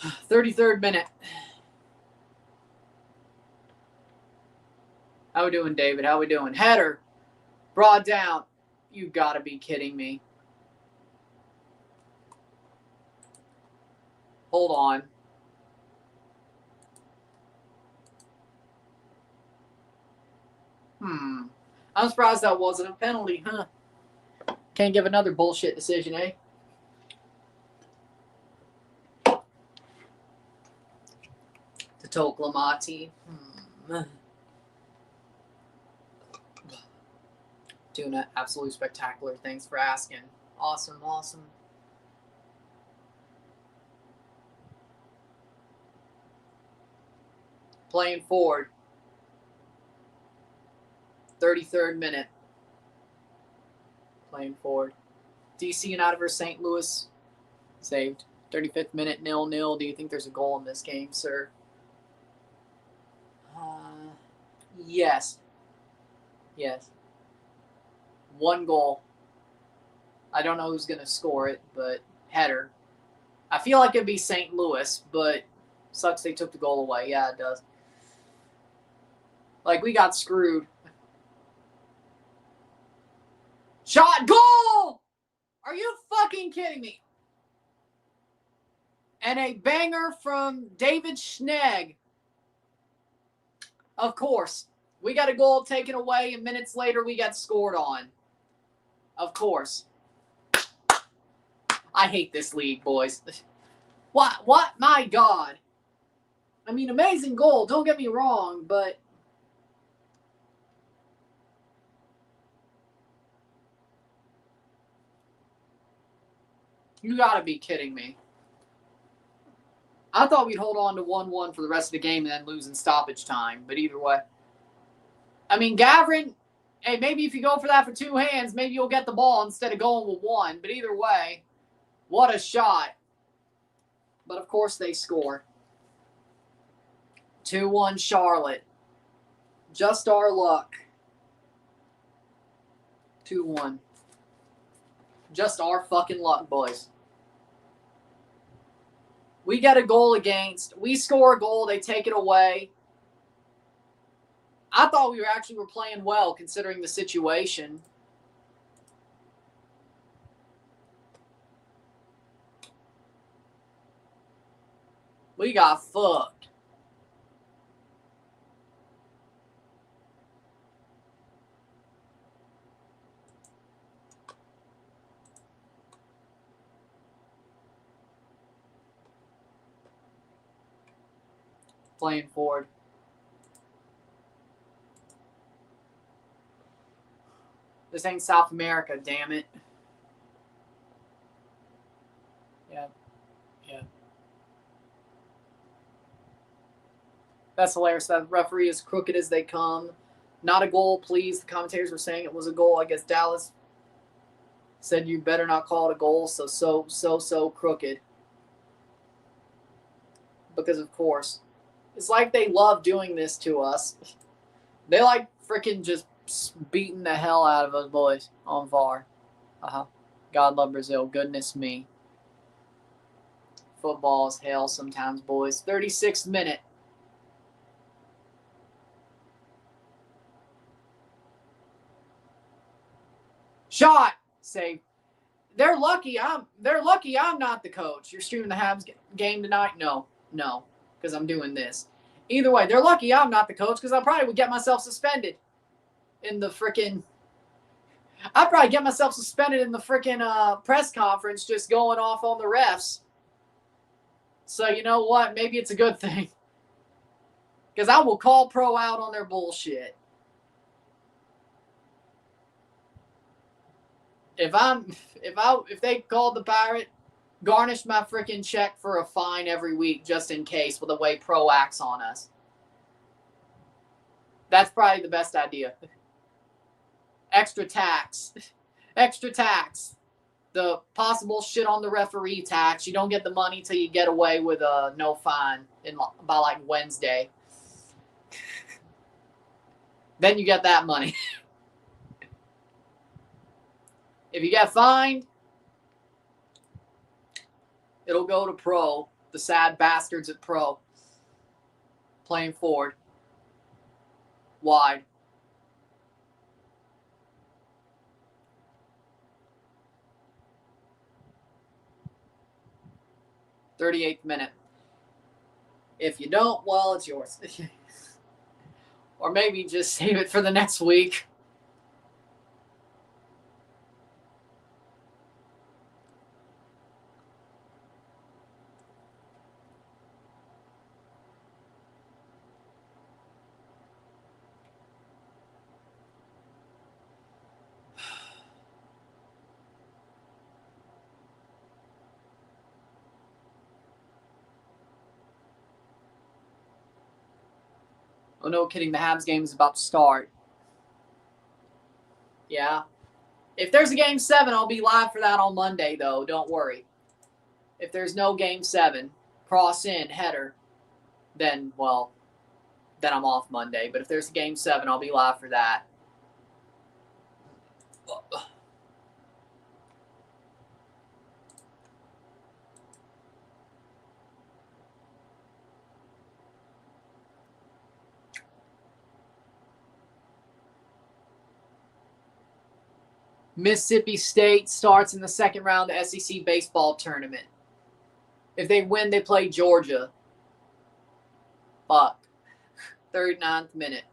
33rd minute. How we doing, David? How we doing? Header. Brought down. You gotta be kidding me. Hold on. I'm surprised that wasn't a penalty, huh? Can't give another bullshit decision, eh? To Toklamati. Tuna, absolutely spectacular. Thanks for asking. Awesome, awesome. Playing forward. 33rd minute. Playing forward. DC United versus St. Louis. Saved. 35th minute, 0-0. Do you think there's a goal in this game, sir? Yes. Yes. 1 goal. I don't know who's going to score it, but header. I feel like it'd be St. Louis, but sucks they took the goal away. Yeah, it does. Like, we got screwed. Shot, goal! Are you fucking kidding me? And a banger from David Schnegg. Of course. We got a goal taken away, and minutes later we got scored on. Of course. I hate this league, boys. What? My God. I mean, amazing goal. Don't get me wrong, but... You gotta be kidding me. I thought we'd hold on to 1-1 for the rest of the game and then lose in stoppage time. But either way. I mean, Gavrin, hey, maybe if you go for that for 2 hands, maybe you'll get the ball instead of going with 1. But either way, what a shot. But, of course, they score. 2-1 Charlotte. Just our luck. 2-1. Just our fucking luck, boys. We get a goal against. We score a goal. They take it away. I thought we were playing well considering the situation. We got fucked. Playing forward. This ain't South America, damn it. Yeah. Yeah. That's hilarious. That referee is crooked as they come. Not a goal, please. The commentators were saying it was a goal. I guess Dallas said you better not call it a goal. So crooked. Because, of course, it's like they love doing this to us. They like freaking just beating the hell out of us boys on VAR. God love Brazil. Goodness me. Football is hell sometimes, boys. 36th minute. Shot. Save. They're lucky I'm not the coach. You're streaming the Habs game tonight? No, because I'm doing this. Either way, they're lucky I'm not the coach because I probably would get myself suspended in the freaking. I'd probably get myself suspended in the freaking press conference just going off on the refs. So you know what? Maybe it's a good thing because I will call pro out on their bullshit. If they called the Pirate, garnish my freaking check for a fine every week just in case with the way pro acts on us. That's probably the best idea. Extra tax. The possible shit on the referee tax. You don't get the money till you get away with a no fine by like Wednesday. Then you get that money. If you get fined, it'll go to pro. the sad bastards at pro. Playing forward. Wide. .38th minute. If you don't, well, it's yours. Or maybe just save it for the next week. Oh, no kidding. The Habs game is about to start. Yeah. If there's a Game 7, I'll be live for that on Monday, though. Don't worry. If there's no Game 7, cross in, header, then I'm off Monday. But if there's a Game 7, I'll be live for that. Mississippi State starts in the second round of the SEC baseball tournament. If they win, they play Georgia. Fuck. 39th minute.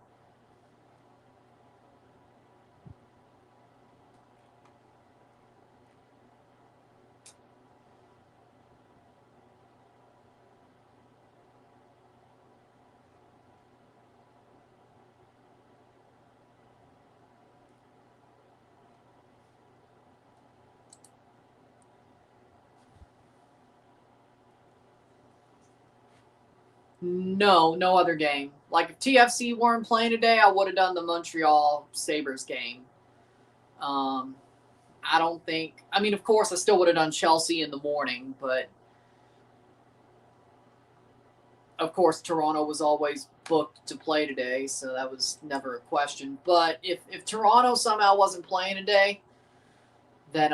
No other game. Like, if TFC weren't playing today, I would have done the Montreal Sabres game. I don't think... I mean, of course, I still would have done Chelsea in the morning, but... Of course, Toronto was always booked to play today, so that was never a question. But if Toronto somehow wasn't playing today, then...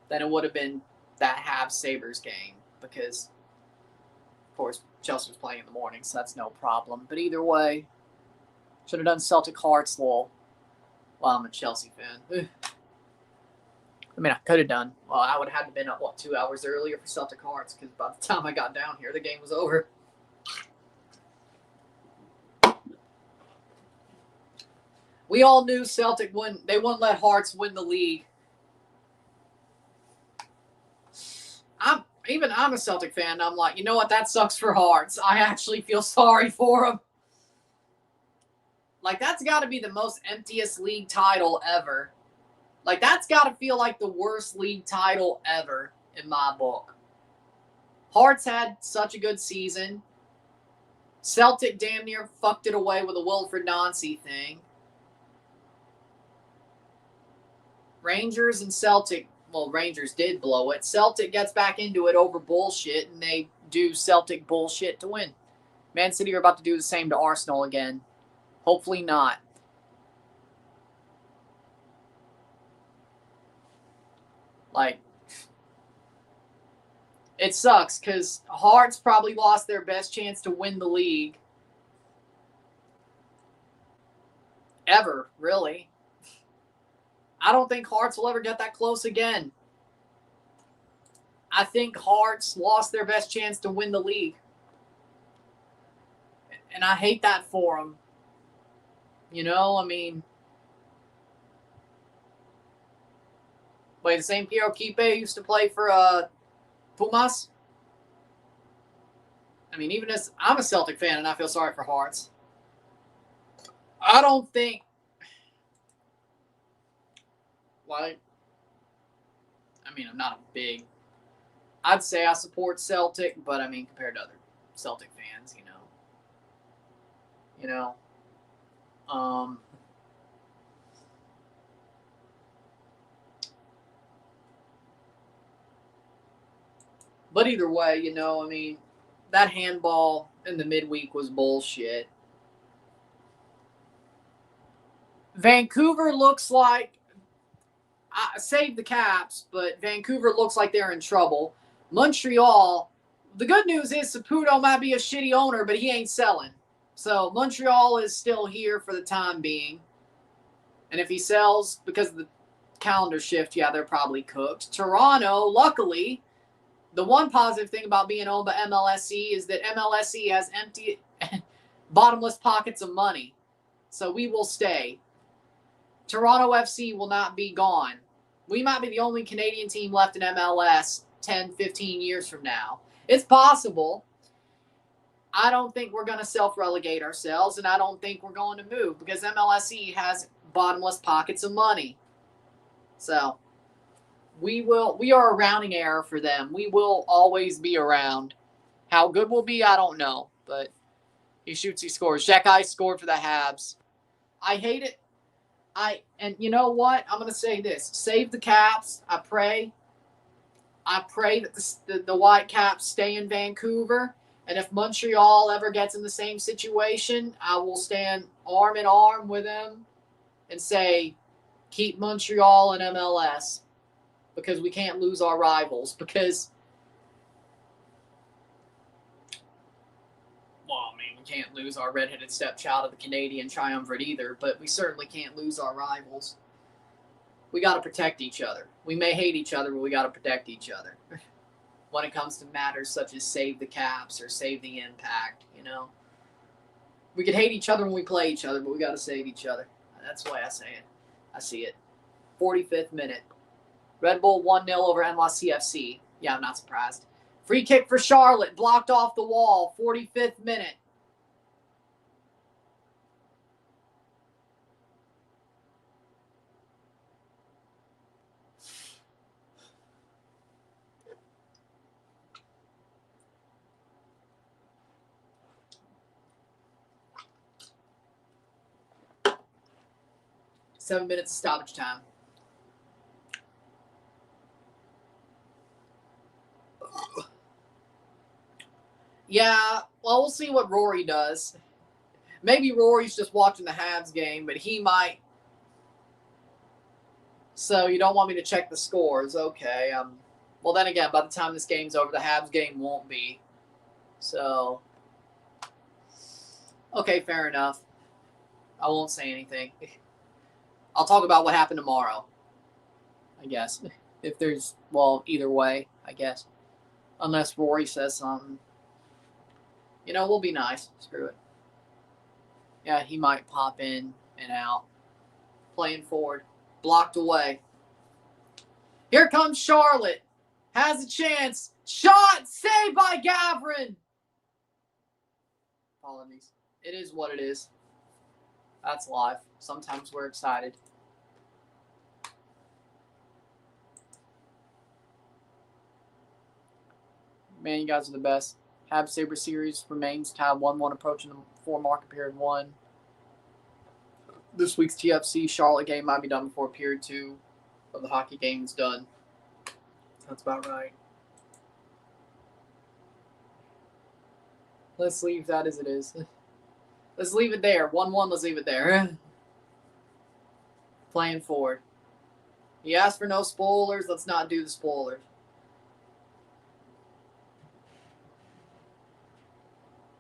then it would have been that Habs-Sabres game because, of course, Chelsea was playing in the morning, so that's no problem. But either way, should have done Celtic Hearts. Well, I'm a Chelsea fan. I mean, I could have done. Well, I would have had to been up, 2 hours earlier for Celtic Hearts because by the time I got down here, the game was over. We all knew Celtic wouldn't let Hearts win the league. I'm a Celtic fan. I'm like, you know what? That sucks for Hearts. I actually feel sorry for them. Like, that's got to be the most emptiest league title ever. Like, that's got to feel like the worst league title ever in my book. Hearts had such a good season. Celtic damn near fucked it away with a Wilfred Nancy thing. Rangers and Celtic... Well, Rangers did blow it. Celtic gets back into it over bullshit, and they do Celtic bullshit to win. Man City are about to do the same to Arsenal again. Hopefully not. Like, it sucks because Hearts probably lost their best chance to win the league. Ever, really. I don't think Hearts will ever get that close again. I think Hearts lost their best chance to win the league. And I hate that for them. You know, I mean... Wait, the same Piero Kipe used to play for Pumas? I mean, even as... I'm a Celtic fan and I feel sorry for Hearts. I don't think... Like, I mean, I'm not a big... I'd say I support Celtic, but I mean, compared to other Celtic fans, you know. But either way, I mean, that handball in the midweek was bullshit. Vancouver looks like save the Caps, but Vancouver looks like they're in trouble. Montreal, the good news is Saputo might be a shitty owner, but he ain't selling. So Montreal is still here for the time being. And if he sells because of the calendar shift, yeah, they're probably cooked. Toronto, luckily, the one positive thing about being owned by MLSE is that MLSE has empty, bottomless pockets of money. So we will stay. Toronto FC will not be gone. We might be the only Canadian team left in MLS 10, 15 years from now. It's possible. I don't think we're going to self-relegate ourselves, and I don't think we're going to move because MLSE has bottomless pockets of money. So we are a rounding error for them. We will always be around. How good we'll be, I don't know. But he shoots, he scores. Xhekaj scored for the Habs. I hate it. And you know what? I'm going to say this. Save the Caps. I pray that the Whitecaps stay in Vancouver. And if Montreal ever gets in the same situation, I will stand arm in arm with them and say, keep Montreal and MLS because we can't lose our rivals. Because, well, I mean, we can't lose our redheaded stepchild of the Canadian triumvirate either, but we certainly can't lose our rivals. We got to protect each other. We may hate each other, but we got to protect each other when it comes to matters such as save the Caps or save the Impact, you know. We could hate each other when we play each other, but we got to save each other. That's the way I say it. I see it. 45th minute. Red Bull 1-0 over NYCFC. Yeah, I'm not surprised. Free kick for Charlotte. Blocked off the wall. 45th minute. Seven minutes of stoppage time. Yeah, well, we'll see what Rory does. Maybe Rory's just watching the Habs game, but he might. So you don't want me to check the scores. Okay. Well, then again, by the time this game's over, the Habs game won't be. So, okay, fair enough. I won't say anything. I'll talk about what happened tomorrow, I guess. If there's, well, either way, I guess. Unless Rory says something. You know, we'll be nice. Screw it. Yeah, he might pop in and out. Playing forward. Blocked away. Here comes Charlotte. Has a chance. Shot! Saved by Gavrin! Apologies. It is what it is. That's live. Sometimes we're excited. Man, you guys are the best. Habs Sabre series remains tied 1-1 approaching the 4 market period 1. This week's TFC Charlotte game might be done before period 2 of the hockey game is done. That's about right. Let's leave that as it is. Let's leave it there. 1-1, let's leave it there. Playing forward. He asked for no spoilers. Let's not do the spoilers.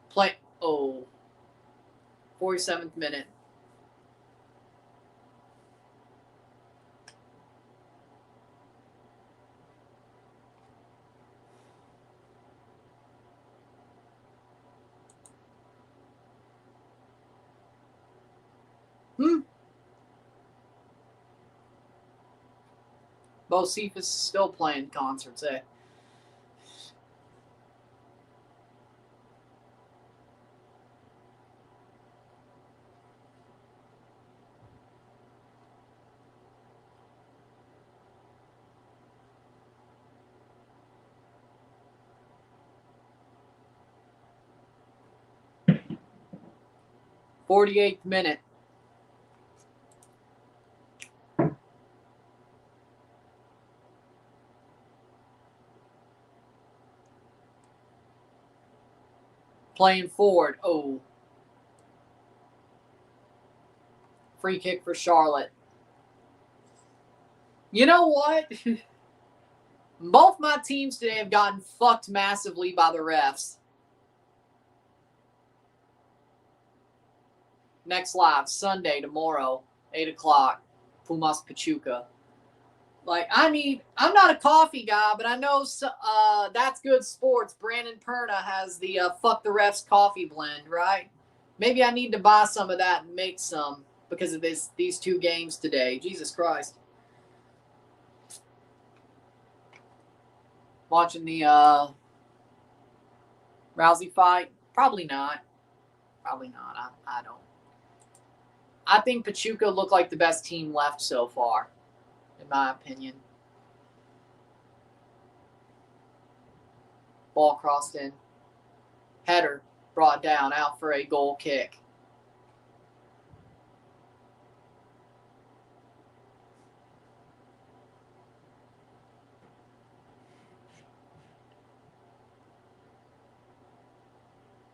Play. Oh. 47th minute. Bo Cephas is still playing concerts, eh? '48th minute. Playing forward. Oh. Free kick for Charlotte. You know what? Both my teams today have gotten fucked massively by the refs. Next live, Sunday, tomorrow, 8 o'clock, Pumas Pachuca. Like, I'm not a coffee guy, but I know That's Good Sports. Brandon Perna has the Fuck the Refs coffee blend, right? Maybe I need to buy some of that and make some because of these two games today. Jesus Christ. Watching the Rousey fight? Probably not. Probably not. I don't. I think Pachuca looked like the best team left so far, in my opinion. Ball crossed in. Header brought down, out for a goal kick.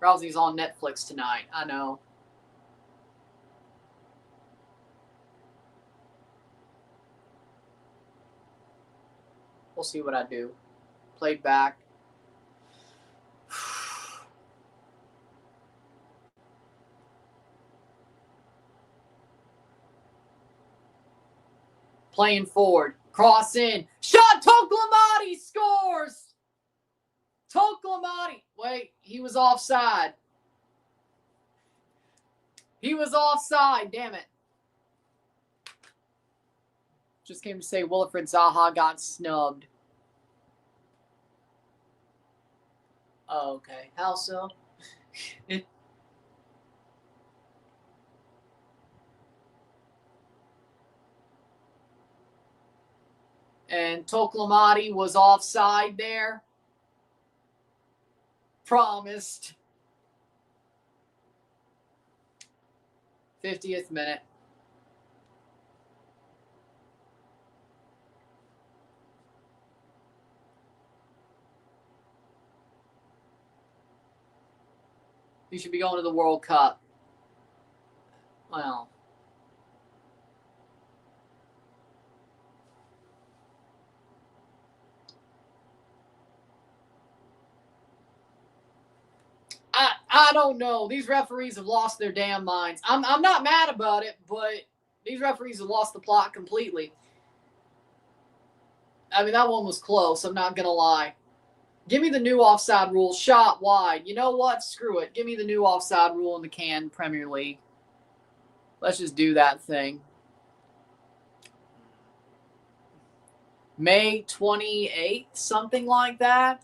Rousey's on Netflix tonight. I know. We'll see what I do. Played back. Playing forward. Cross in. Shot! Toklamati scores! Toklamati. Wait, he was offside. He was offside. Damn it. Just came to say Wilfred Zaha got snubbed. Oh, okay. How so? And Toklamati was offside there. Promised. 50th minute. He should be going to the World Cup. Well. I don't know. These referees have lost their damn minds. I'm not mad about it, but these referees have lost the plot completely. I mean, that one was close. I'm not going to lie. Give me the new offside rule. Shot wide. You know what? Screw it. Give me the new offside rule in the can Premier League. Let's just do that thing. May 28th, something like that.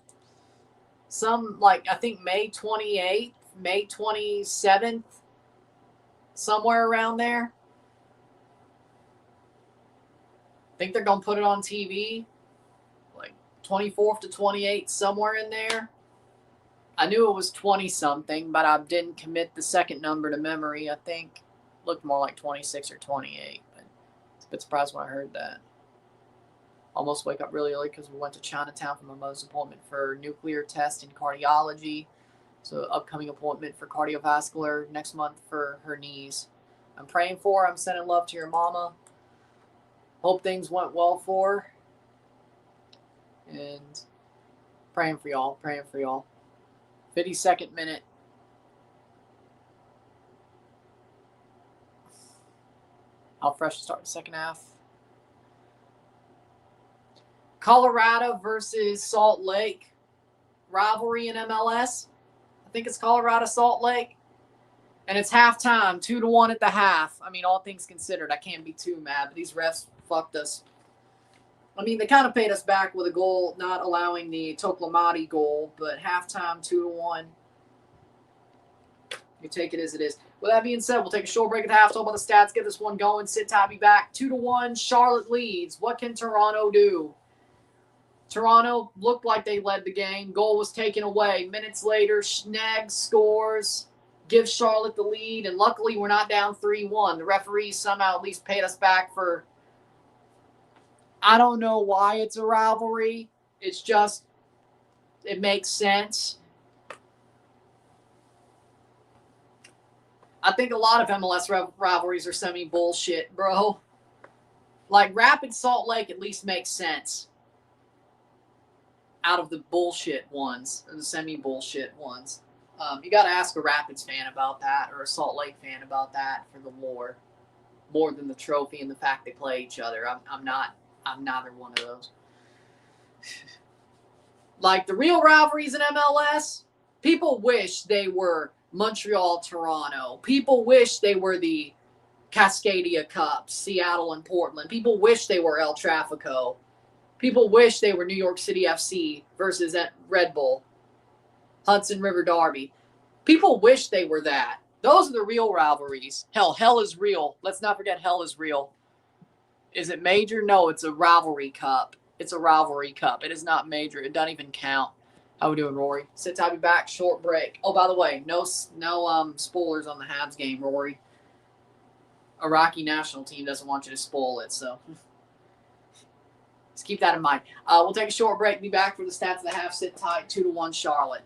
I think May 28th, May 27th, somewhere around there. I think they're going to put it on TV. 24th to 28th, somewhere in there. I knew it was 20-something, but I didn't commit the second number to memory. I think it looked more like 26 or 28. But I was a bit surprised when I heard that. Almost wake up really early because we went to Chinatown for my mother's appointment for nuclear test in cardiology. So upcoming appointment for cardiovascular next month for her knees. I'm praying for her. I'm sending love to your mama. Hope things went well for her. And praying for y'all. 52nd minute. How fresh to start the second half. Colorado versus Salt Lake. Rivalry in MLS. I think it's Colorado Salt Lake. And it's halftime. 2-1 at the half. I mean, all things considered, I can't be too mad. But these refs fucked us. I mean, they kind of paid us back with a goal, not allowing the Toklamati goal, but halftime 2-1. You take it as it is. With that being said, we'll take a short break at half, talk about the stats, get this one going, sit tight, be back. 2-1, Charlotte leads. What can Toronto do? Toronto looked like they led the game. Goal was taken away. Minutes later, Schnegg scores, gives Charlotte the lead, and luckily we're not down 3-1. The referees somehow at least paid us back for... I don't know why it's a rivalry. It's just, it makes sense. I think a lot of MLS rivalries are semi-bullshit, bro. Like, Rapid Salt Lake at least makes sense out of the bullshit ones, or the semi-bullshit ones. You got to ask a Rapids fan about that, or a Salt Lake fan about that for the lore, more than the trophy and the fact they play each other. I'm neither one of those. Like, the real rivalries in MLS, people wish they were Montreal, Toronto. People wish they were the Cascadia Cup, Seattle and Portland. People wish they were El Trafico. People wish they were New York City FC versus Red Bull, Hudson River Derby. People wish they were that. Those are the real rivalries. Hell is real. Let's not forget hell is real. Is it major? No, it's a rivalry cup. It's a rivalry cup. It is not major. It doesn't even count. How we doing, Rory? Sit tight, be back. Short break. Oh, by the way, no spoilers on the Habs game, Rory. Iraqi national team doesn't want you to spoil it, so just keep that in mind. We'll take a short break. Be back for the stats of the half. Sit tight. 2-1 Charlotte.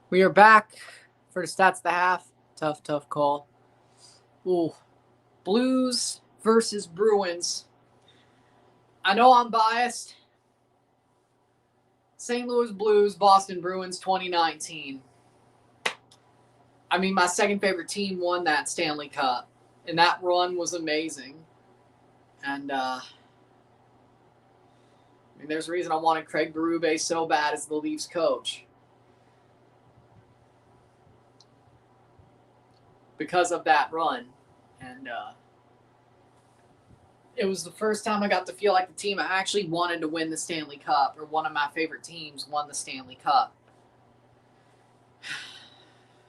We are back for the stats of the half. Tough call. Ooh. Blues versus Bruins. I know I'm biased. St. Louis Blues, Boston Bruins 2019. I mean, my second favorite team won that Stanley Cup. And that run was amazing. And, I mean, there's a reason I wanted Craig Berube so bad as the Leafs coach. Because of that run. And it was the first time I got to feel like the team I actually wanted to win the Stanley Cup, or one of my favorite teams won the Stanley Cup.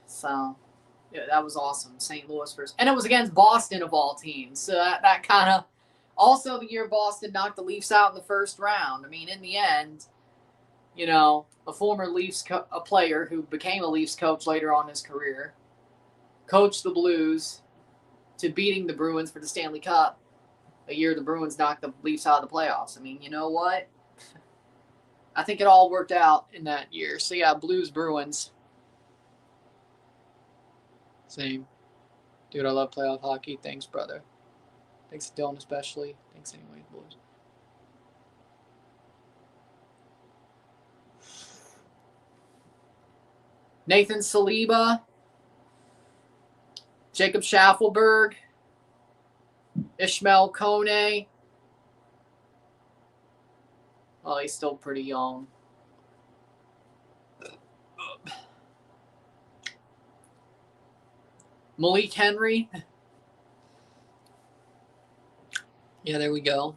So, yeah, that was awesome. St. Louis first. And it was against Boston of all teams. So that kind of... Also, the year Boston knocked the Leafs out in the first round. I mean, in the end, you know, a former Leafs a player who became a Leafs coach later on in his career, coached the Blues to beating the Bruins for the Stanley Cup a year the Bruins knocked the Leafs out of the playoffs. I mean, you know what? I think it all worked out in that year. So, yeah, Blues, Bruins. Same. Dude, I love playoff hockey. Thanks, brother. Thanks to Dillon especially. Thanks anyway, boys. Nathan Saliba. Jacob Schaffelberg. Ishmael Kone. Well, he's still pretty young. Malik Henry. Yeah, there we go.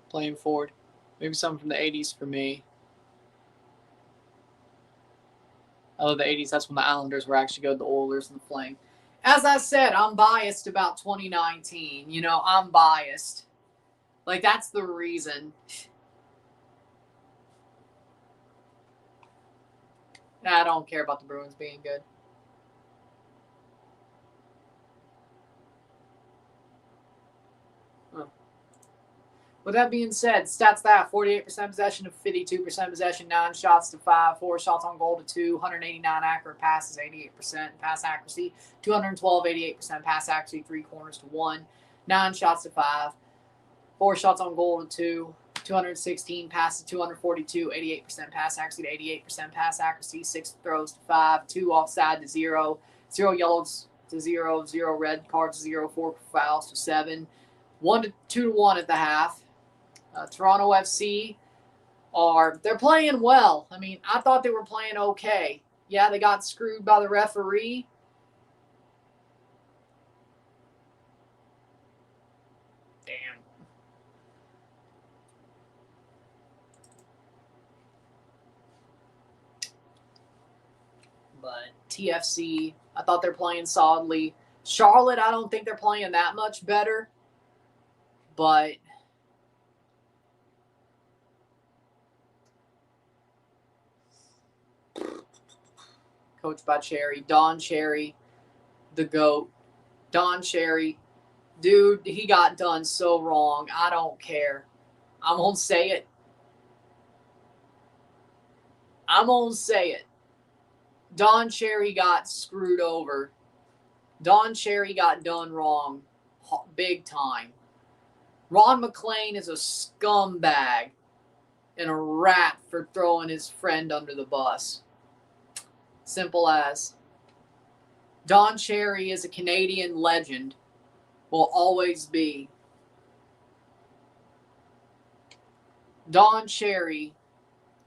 Playing forward. Maybe something from the 80s for me. I love the 80s. That's when the Islanders were actually good, the Oilers and the Flames. As I said, I'm biased about 2019. You know, I'm biased. Like, that's the reason. Nah, I don't care about the Bruins being good. With that being said, stats that 48% possession to 52% possession, 9 shots to 5, 4 shots on goal to 2, 189 accurate passes, 88% pass accuracy, 212, 88% pass accuracy, 3 corners to 1, 9 shots to 5, 4 shots on goal to 2, 216 passes, 242, 88% pass accuracy to 88% pass accuracy, 6 throws to 5, 2 offside to 0, 0 yellows to 0, 0 red cards to 0, 4 fouls to 7, 2-1 at the half. Toronto FC they're playing well. I mean, I thought they were playing okay. Yeah, they got screwed by the referee. Damn. But TFC, I thought they're playing solidly. Charlotte, I don't think they're playing that much better. But coached by Cherry. Don Cherry, the GOAT. Don Cherry. Dude, he got done so wrong. I don't care. I'm going to say it. Don Cherry got screwed over. Don Cherry got done wrong. Big time. Ron McLean is a scumbag and a rat for throwing his friend under the bus. Simple as. Don Cherry is a Canadian legend. Will always be. Don Cherry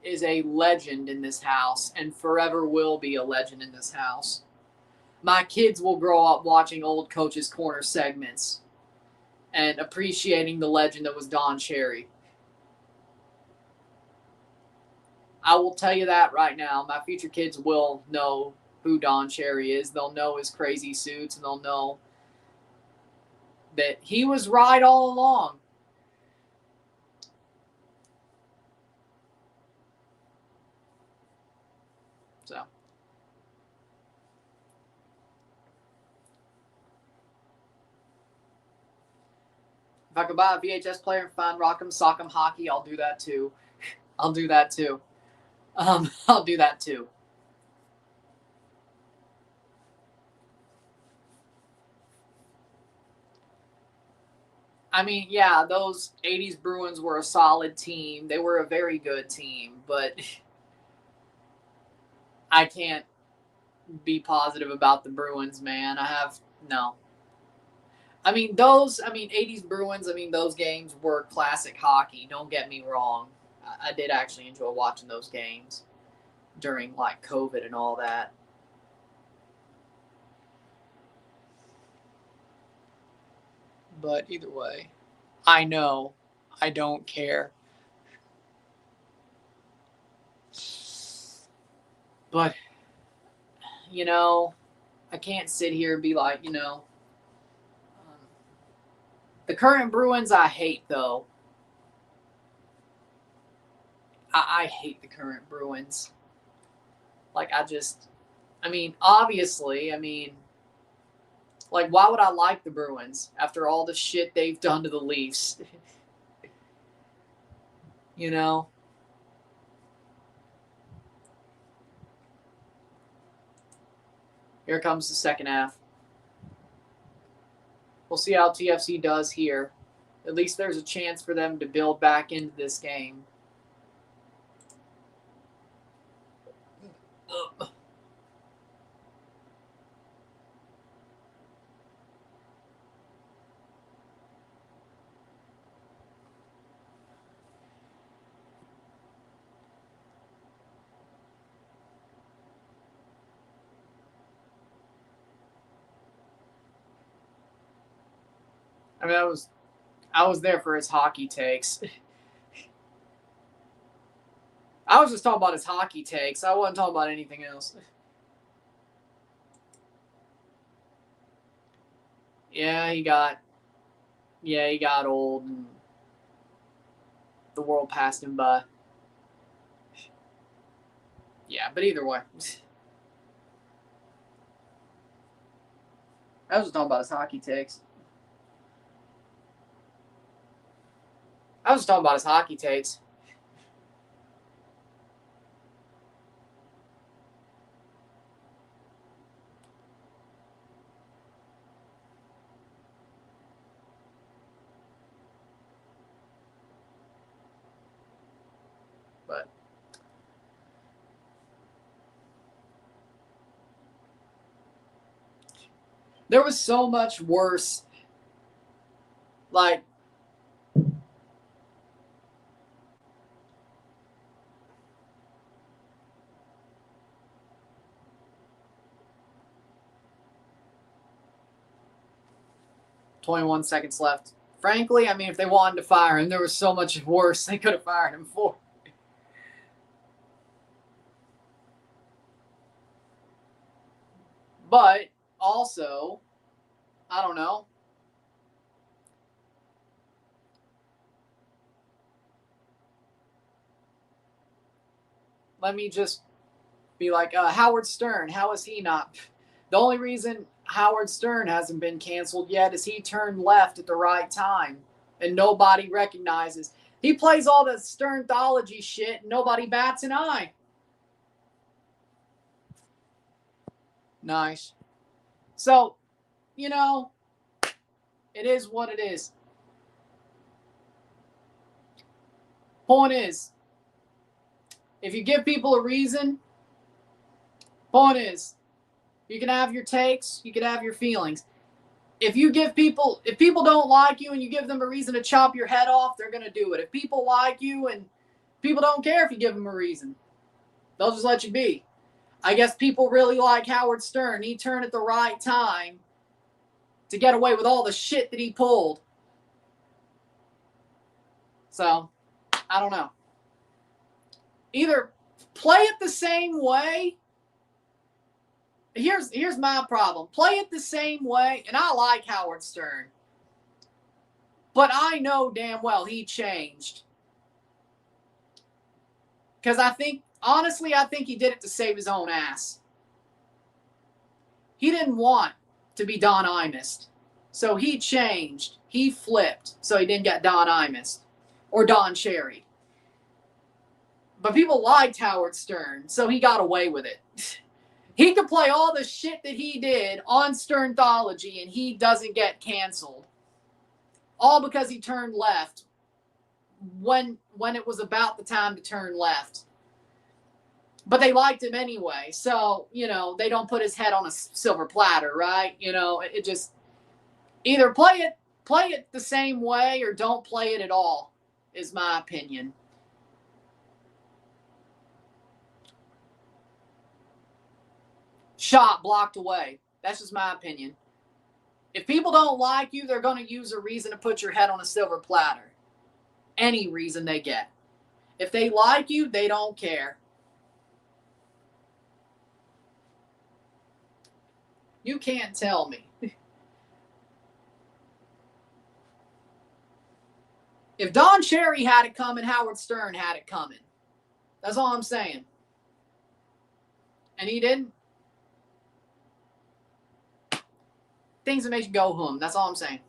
is a legend in this house and forever will be a legend in this house. My kids will grow up watching old Coach's Corner segments and appreciating the legend that was Don Cherry. I will tell you that right now. My future kids will know who Don Cherry is. They'll know his crazy suits, and they'll know that he was right all along. So. If I could buy a VHS player and find Rock'em Sock'em Hockey, I'll do that too. I'll do that too. I mean, yeah, those 80s Bruins were a solid team. They were a very good team, but I can't be positive about the Bruins, man. No. I mean, 80s Bruins, those games were classic hockey. Don't get me wrong. I did actually enjoy watching those games during, like, COVID and all that. But either way, I know I don't care. But, I can't sit here and be like, the current Bruins I hate, though. I hate the current Bruins. Like, obviously, like, why would I like the Bruins after all the shit they've done to the Leafs? Here comes the second half. We'll see how TFC does here. At least there's a chance for them to build back into this game. Ugh. I was there for his hockey takes. I was just talking about his hockey takes. I wasn't talking about anything else. Yeah, he got old and the world passed him by. Yeah, but either way. I was just talking about his hockey takes. But there was so much worse. Like, .21 seconds left. Frankly, if they wanted to fire him, there was so much worse they could have fired him for. But also, I don't know. Let me just be like, Howard Stern, how is he not? The only reason Howard Stern hasn't been canceled yet is he turned left at the right time and nobody recognizes. He plays all the Sternthology shit and nobody bats an eye. Nice. So, it is what it is. Point is, if you give people a reason, you can have your takes, you can have your feelings. If people don't like you and you give them a reason to chop your head off, they're going to do it. If people like you and people don't care if you give them a reason, they'll just let you be. I guess people really like Howard Stern. He turned at the right time to get away with all the shit that he pulled. So, I don't know. Either play it the same way. Here's my problem. Play it the same way, and I like Howard Stern. But I know damn well he changed. Because honestly, I think he did it to save his own ass. He didn't want to be Don Imus. So he changed. He flipped so he didn't get Don Imus or Don Cherry. But people liked Howard Stern, so he got away with it. He could play all the shit that he did on Sternthology, and he doesn't get canceled. All because he turned left when it was about the time to turn left. But they liked him anyway, so, they don't put his head on a silver platter, right? It just either play it the same way or don't play it at all, is my opinion. Shot blocked away. That's just my opinion. If people don't like you, they're going to use a reason to put your head on a silver platter. Any reason they get. If they like you, they don't care. You can't tell me. If Don Cherry had it coming, Howard Stern had it coming. That's all I'm saying. And he didn't. Things that make you go home. That's all I'm saying.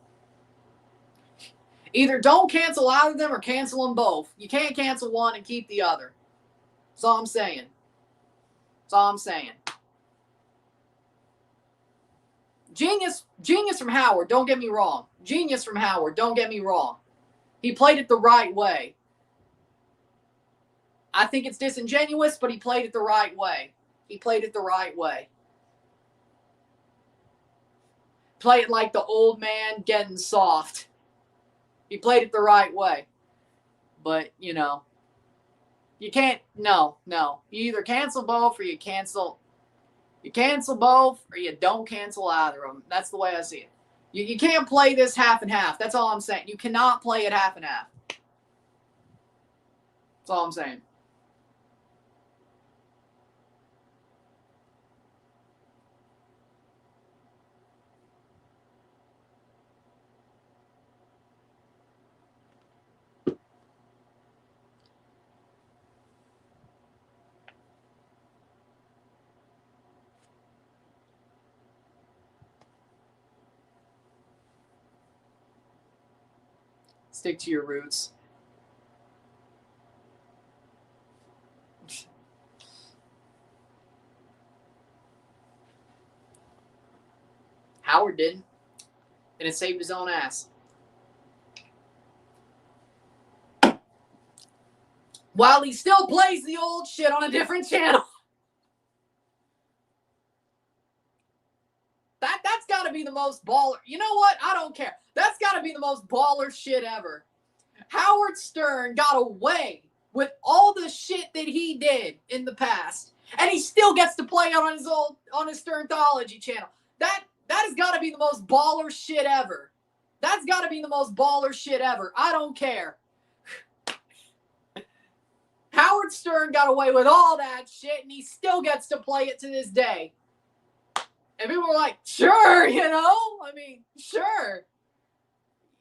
Either don't cancel out of them or cancel them both. You can't cancel one and keep the other. That's all I'm saying. That's all I'm saying. Genius from Howard, don't get me wrong. Genius from Howard, don't get me wrong. He played it the right way. I think it's disingenuous, but he played it the right way. He played it the right way. Play it like the old man getting soft. He played it the right way. But, you can't, no. You either cancel both or you cancel both or you don't cancel either of them. That's the way I see it. You can't play this half and half. That's all I'm saying. You cannot play it half and half. That's all I'm saying. Stick to your roots. Howard didn't. And it saved his own ass. While he still plays the old shit on a different channel. That's got to be the most baller. You know what? I don't care. That's got to be the most baller shit ever. Howard Stern got away with all the shit that he did in the past, and he still gets to play out on his Sternthology channel. That has got to be the most baller shit ever. That's got to be the most baller shit ever. I don't care. Howard Stern got away with all that shit, and he still gets to play it to this day. And people were like, sure, I mean, sure.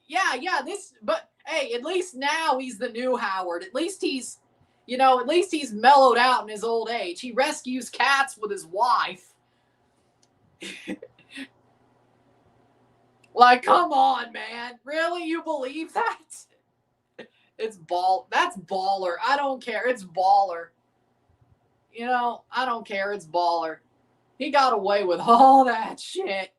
Yeah, but hey, at least now he's the new Howard. At least he's mellowed out in his old age. He rescues cats with his wife. Like, come on, man. Really? You believe that? That's baller. I don't care. It's baller. I don't care. It's baller. He got away with all that shit.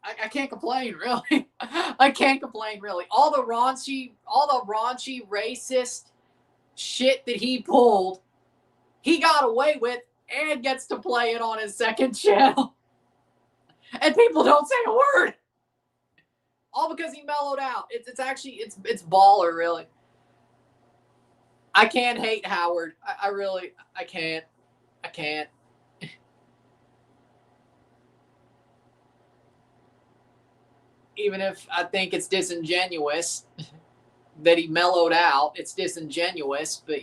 I can't complain, really. I can't complain, really. All the raunchy, racist shit that he pulled, he got away with and gets to play it on his second channel. And people don't say a word. All because he mellowed out. It's baller, really. I can't hate Howard. I can't. I can't. Even if I think it's disingenuous that he mellowed out, it's disingenuous, but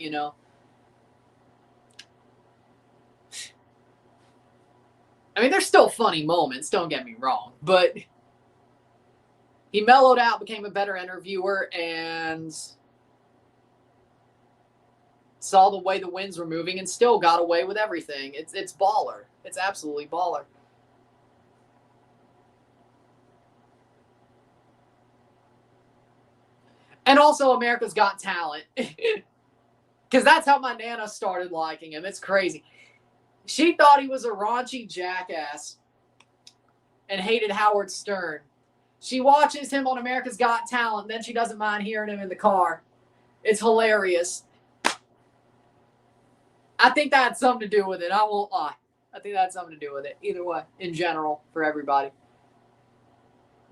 I mean, there's still funny moments, don't get me wrong, but he mellowed out, became a better interviewer, and saw the way the winds were moving and still got away with everything. It's baller. It's absolutely baller. And also America's Got Talent. Because that's how my Nana started liking him. It's crazy. She thought he was a raunchy jackass and hated Howard Stern. She watches him on America's Got Talent, then she doesn't mind hearing him in the car. It's hilarious. I think that had something to do with it. I won't lie. I think that had something to do with it. Either way, in general, for everybody.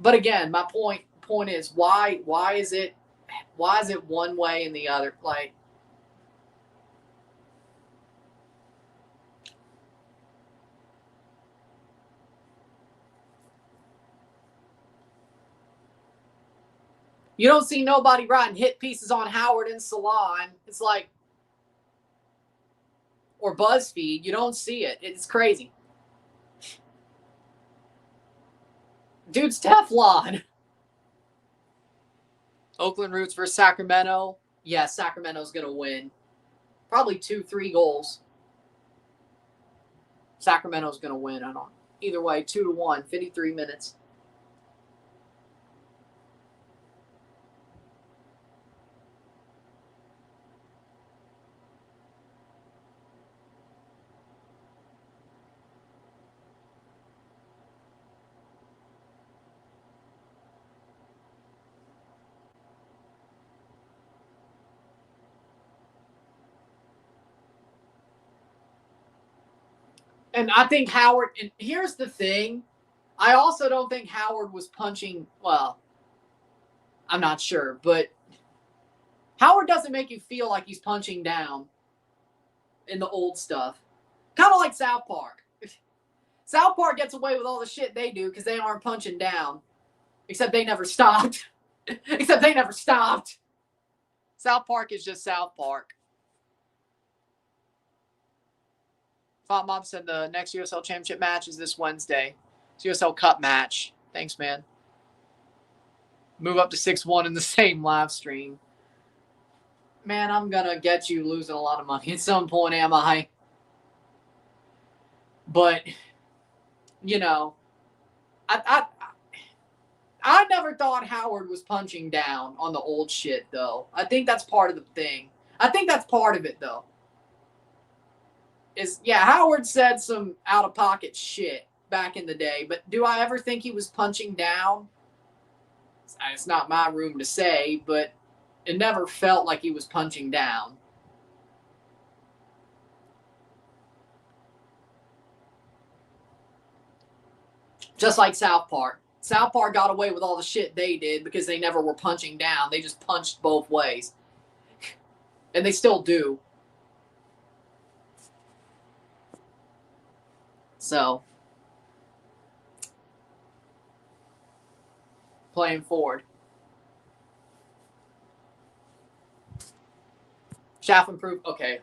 But again, my point is why is it one way and the other? Like, you don't see nobody writing hit pieces on Howard and Salon. It's like, or BuzzFeed. You don't see it. It's crazy. Dude's Teflon. Oakland Roots versus Sacramento. Yeah, Sacramento's going to win. Probably 2-3 goals. Sacramento's going to win. I don't. Either way, 2-1, 53 minutes. And I think Howard, and here's the thing, I also don't think Howard was punching, well, I'm not sure, but Howard doesn't make you feel like he's punching down in the old stuff. Kind of like South Park. South Park gets away with all the shit they do because they aren't punching down. Except they never stopped. South Park is just South Park. Font Mom said the next USL Championship match is this Wednesday. It's USL Cup match. Thanks, man. Move up to 6-1 in the same live stream. Man, I'm going to get you losing a lot of money at some point, am I? But, you know, I never thought Howard was punching down on the old shit, though. I think that's part of the thing. I think that's part of it, though. Howard said some out-of-pocket shit back in the day, but do I ever think he was punching down? It's not my room to say, but it never felt like he was punching down. Just like South Park. South Park got away with all the shit they did because they never were punching down. They just punched both ways. And they still do. So, playing forward. Schaff improved. Okay.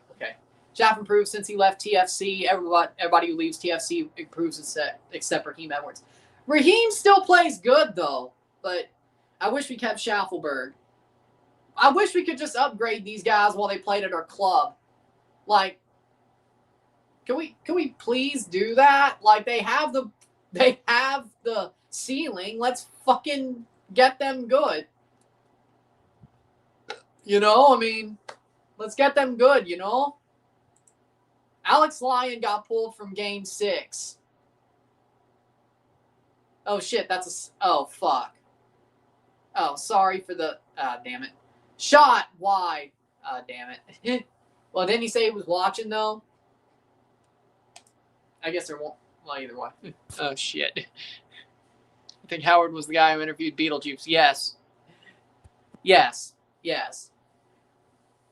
Schaff improved since he left TFC. Everybody who leaves TFC improves except Raheem Edwards. Raheem still plays good, though. But I wish we kept Schaffelberg. I wish we could just upgrade these guys while they played at our club. Like, can we please do that? Like, they have the ceiling. Let's fucking get them good. You know, I mean, let's get them good, you know? Alex Lyon got pulled from game 6. Oh, shit, oh, fuck. Oh, sorry for the, damn it. Shot wide. Damn it. Well, didn't he say he was watching, though? I guess there won't. Well, either way. Oh, shit. I think Howard was the guy who interviewed Beetlejuice. Yes.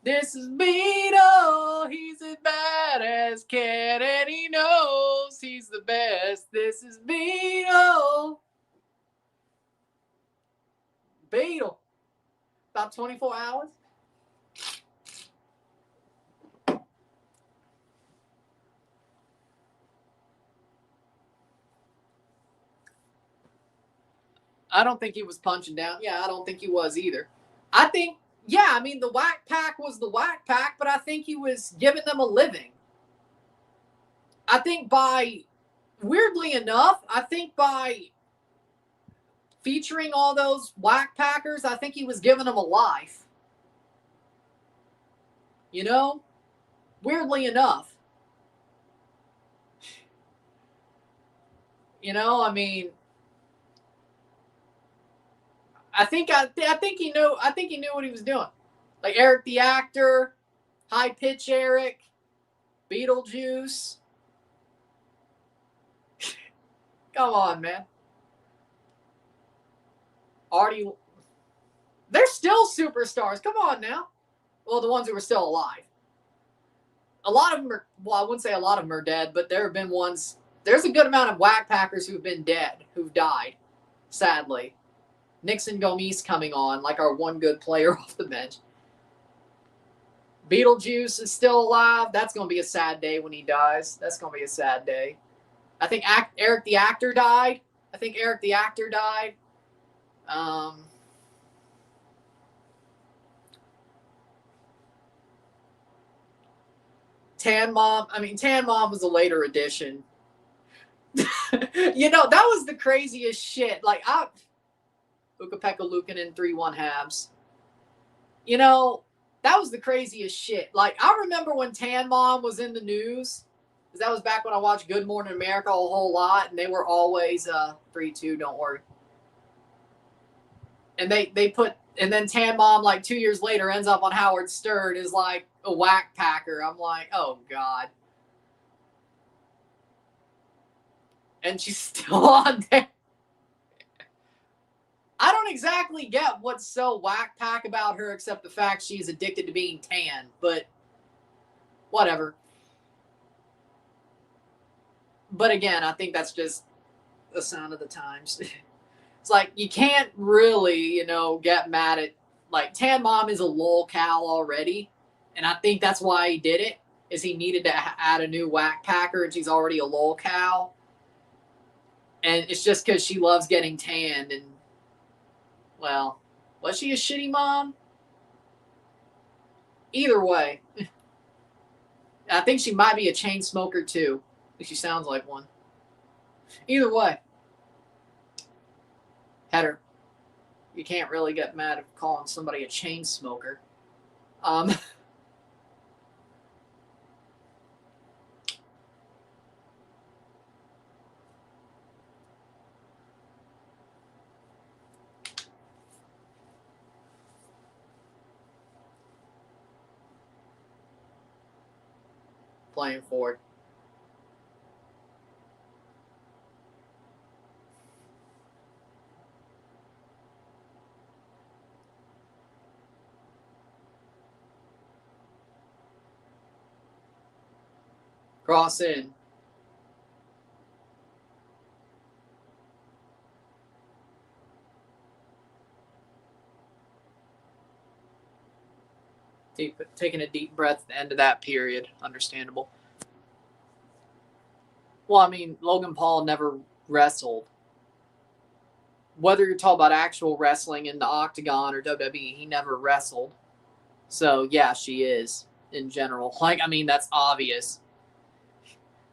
This is Beetle. He's as bad as Kid, and he knows he's the best. This is Beetle. Beetle. About 24 hours. I don't think he was punching down. Yeah, I don't think he was either. I think Yeah, I mean, the Whack Pack was the Whack Pack, but I think he was giving them a living. I think weirdly enough, I think by featuring all those Whack Packers, I think he was giving them a life. You know? Weirdly enough. You know, I mean, I think he knew what he was doing. Like Eric the Actor, High Pitch Eric, Beetlejuice. Come on, man. Artie, they're still superstars. Come on now. Well, the ones who were still alive. A lot of them are, well, I wouldn't say a lot of them are dead, but there have been ones, there's a good amount of Whack Packers who've been dead, who've died, sadly. Nixon Gomes coming on, like our one good player off the bench. Beetlejuice is still alive. That's going to be a sad day when he dies. That's going to be a sad day. I think Eric the Actor died. Tan Mom was a later addition. You know, that was the craziest shit. Like, Ukapeka Lukanen 3-1 halves. You know, that was the craziest shit. Like, I remember when Tan Mom was in the news, because that was back when I watched Good Morning America a whole lot, and they were always 3-2, don't worry. And and then Tan Mom, like 2 years later, ends up on Howard Stern as like a Whack Packer. I'm like, oh God. And she's still on there. I don't exactly get what's so Whack Pack about her, except the fact she's addicted to being tan, but whatever. But again, I think that's just a sign of the times. It's like, you can't really, you know, get mad at, like, Tan Mom is a lol cow already, and I think that's why he did it, is he needed to add a new Whack Packer, and she's already a lol cow. And it's just because she loves getting tanned, and, well, was she a shitty mom? Either way. I think she might be a chain smoker, too. She sounds like one. Either way. Header. You can't really get mad at calling somebody a chain smoker. Playing forward. Cross in. Taking a deep breath at the end of that period. Understandable. Well, I mean, Logan Paul never wrestled. Whether you're talking about actual wrestling in the octagon or WWE, he never wrestled. So, yeah, she is in general. Like, I mean, that's obvious.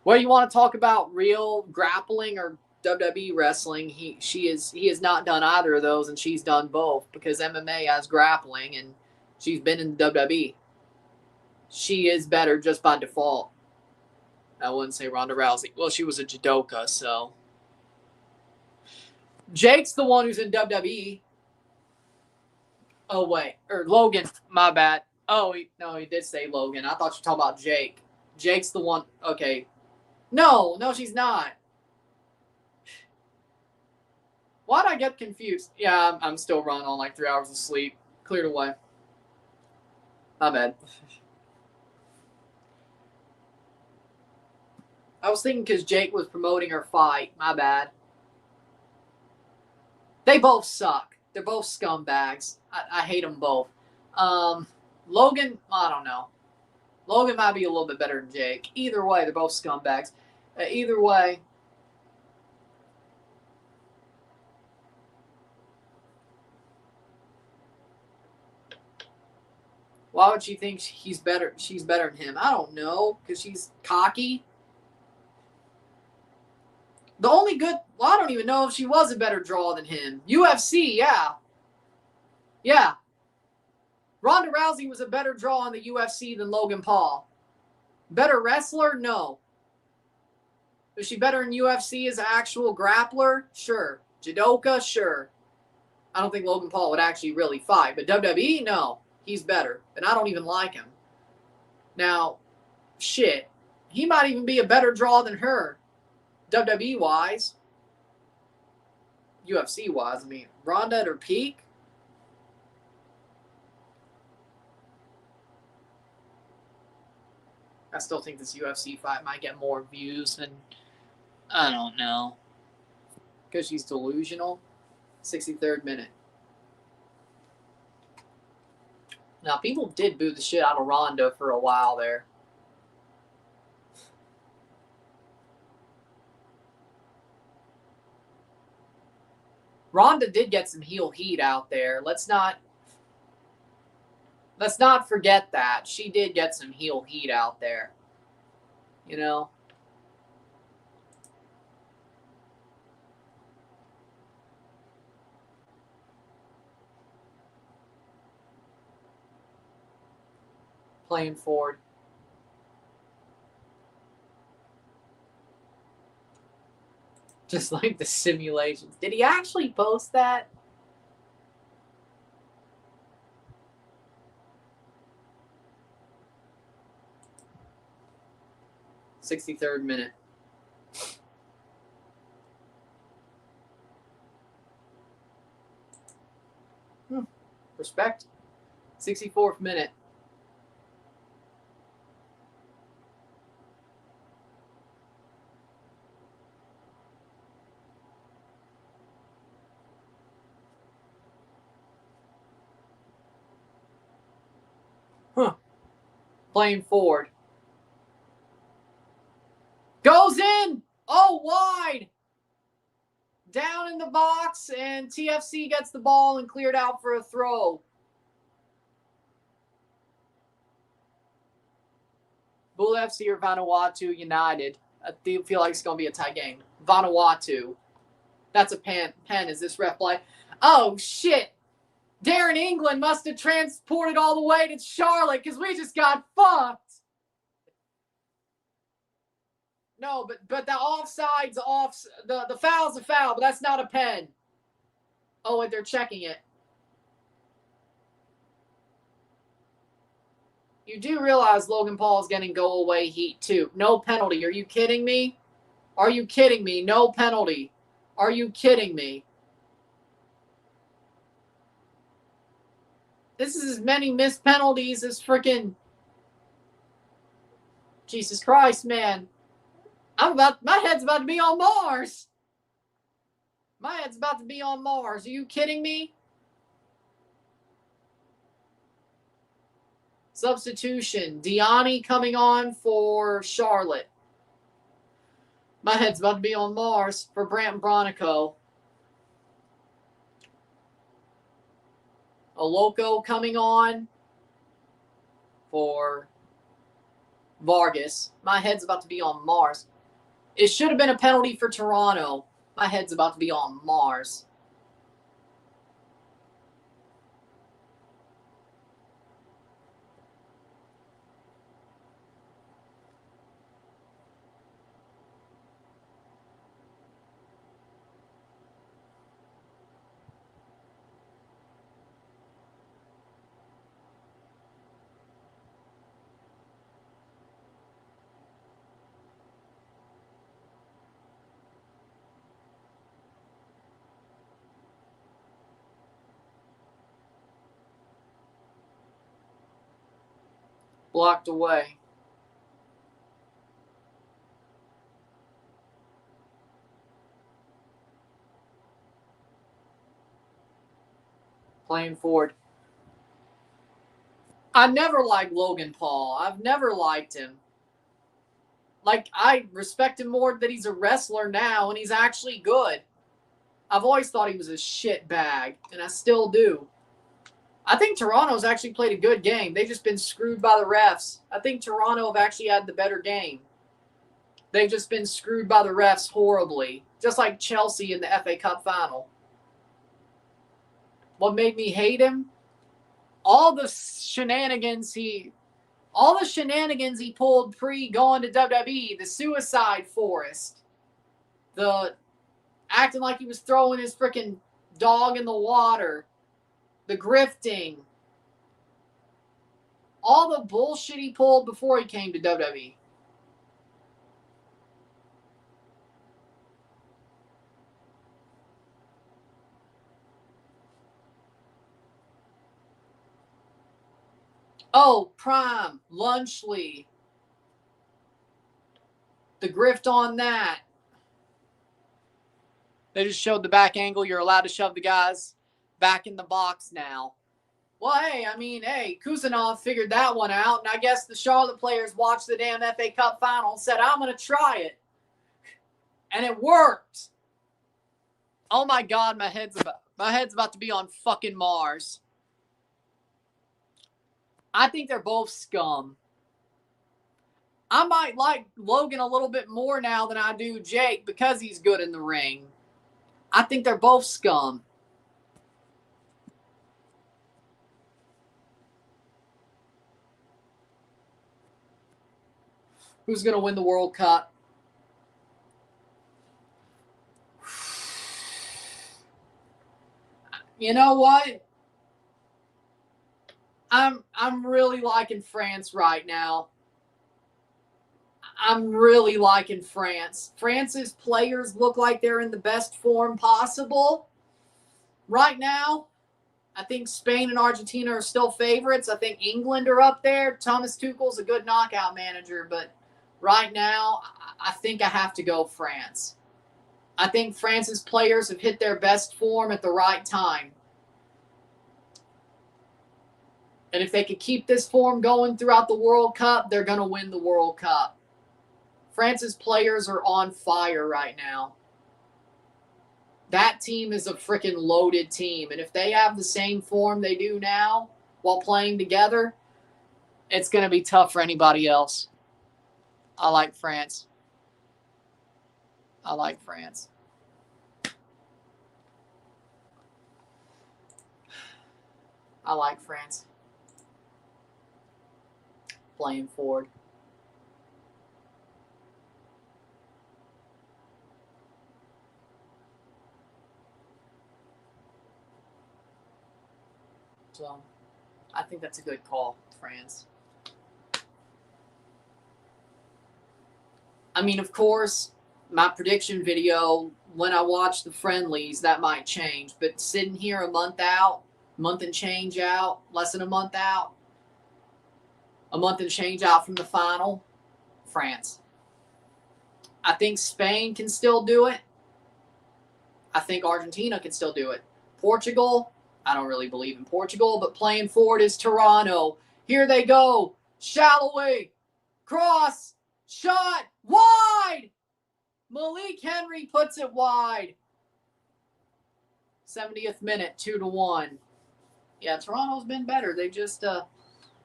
Whether you want to talk about real grappling or WWE wrestling, he has not done either of those, and she's done both, because MMA has grappling, and she's been in the WWE. She is better just by default. I wouldn't say Ronda Rousey. Well, she was a judoka, so. Jake's the one who's in WWE. Oh, wait. Or Logan. My bad. Oh, no, he did say Logan. I thought you were talking about Jake. Jake's the one. Okay. No, she's not. Why'd I get confused? Yeah, I'm still running on like 3 hours of sleep. Cleared away. My bad. I was thinking because Jake was promoting her fight. My bad. They both suck. They're both scumbags. I hate them both. Logan, I don't know. Logan might be a little bit better than Jake. Either way, they're both scumbags. Either way. Why would she think he's better? She's better than him. I don't know, because she's cocky. The only good, well, I don't even know if she was a better draw than him. UFC, yeah. Yeah. Ronda Rousey was a better draw in the UFC than Logan Paul. Better wrestler? No. Is she better in UFC as an actual grappler? Sure. Judoka? Sure. I don't think Logan Paul would actually really fight. But WWE? No. He's better. And I don't even like him. Now, shit. He might even be a better draw than her. WWE-wise. UFC-wise. I mean, Ronda at her peak? I still think this UFC fight might get more views than... I don't know. Because she's delusional. 63rd minute. Now, people did boo the shit out of Ronda for a while there. Ronda did get some heel heat out there. Let's not forget that. She did get some heel heat out there. You know? Playing forward. Just like the simulations. Did he actually post that? "63rd minute. Respect. 64th minute. Playing forward. Goes in! Oh, wide! Down in the box, and TFC gets the ball and cleared out for a throw. Bull FC or Vanuatu United. I feel like it's going to be a tie game. Vanuatu. That's a pen. Is this ref play? Oh, shit. Darren England must have transported all the way to Charlotte because we just got fucked. No, but the offside's off. The foul's a foul, but that's not a pen. Oh, wait, they're checking it. You do realize Logan Paul is getting go-away heat, too. No penalty. Are you kidding me? Are you kidding me? No penalty. Are you kidding me? This is as many missed penalties as freaking... Jesus Christ, man. My head's about to be on Mars. My head's about to be on Mars. Are you kidding me? Substitution. Diani coming on for Charlotte. My head's about to be on Mars for Brant Bronico. Oloko coming on for Vargas. My head's about to be on Mars. It should have been a penalty for Toronto. My head's about to be on Mars. Blocked away. Playing forward. I never liked Logan Paul. I've never liked him. Like, I respect him more that he's a wrestler now, and he's actually good. I've always thought he was a shit bag, and I still do. I think Toronto's actually played a good game. They've just been screwed by the refs. I think Toronto have actually had the better game. They've just been screwed by the refs horribly, just like Chelsea in the FA Cup final. What made me hate him? All the shenanigans he pulled pre-going to WWE, the suicide forest, the acting like he was throwing his freaking dog in the water, the grifting, all the bullshit he pulled before he came to WWE. Oh, Prime, Lunchley, the grift on that. They just showed the back angle. You're allowed to shove the guys back in the box now. Well, hey, Kuzanov figured that one out, and I guess the Charlotte players watched the damn FA Cup final and said, I'm going to try it. And it worked. Oh, my God, my head's about to be on fucking Mars. I think they're both scum. I might like Logan a little bit more now than I do Jake because he's good in the ring. I think they're both scum. Who's going to win the World Cup? You know what? I'm really liking France right now. I'm really liking France. France's players look like they're in the best form possible right now. I think Spain and Argentina are still favorites. I think England are up there. Thomas Tuchel's a good knockout manager, but right now I think I have to go France. I think France's players have hit their best form at the right time. And if they could keep this form going throughout the World Cup, they're going to win the World Cup. France's players are on fire right now. That team is a freaking loaded team. And if they have the same form they do now while playing together, it's going to be tough for anybody else. I like France. I like France. I like France. Playing forward. So, I think that's a good call, France. I mean, of course, my prediction video, when I watch the friendlies, that might change. But sitting here a month out, month and change out, less than a month out, a month and change out from the final, France. I think Spain can still do it. I think Argentina can still do it. Portugal, I don't really believe in Portugal, but playing forward is Toronto. Here they go. Shalloway. Cross. Shot. Wide. Malik Henry puts it wide. 70th minute, 2-1. Yeah, Toronto's been better. They just,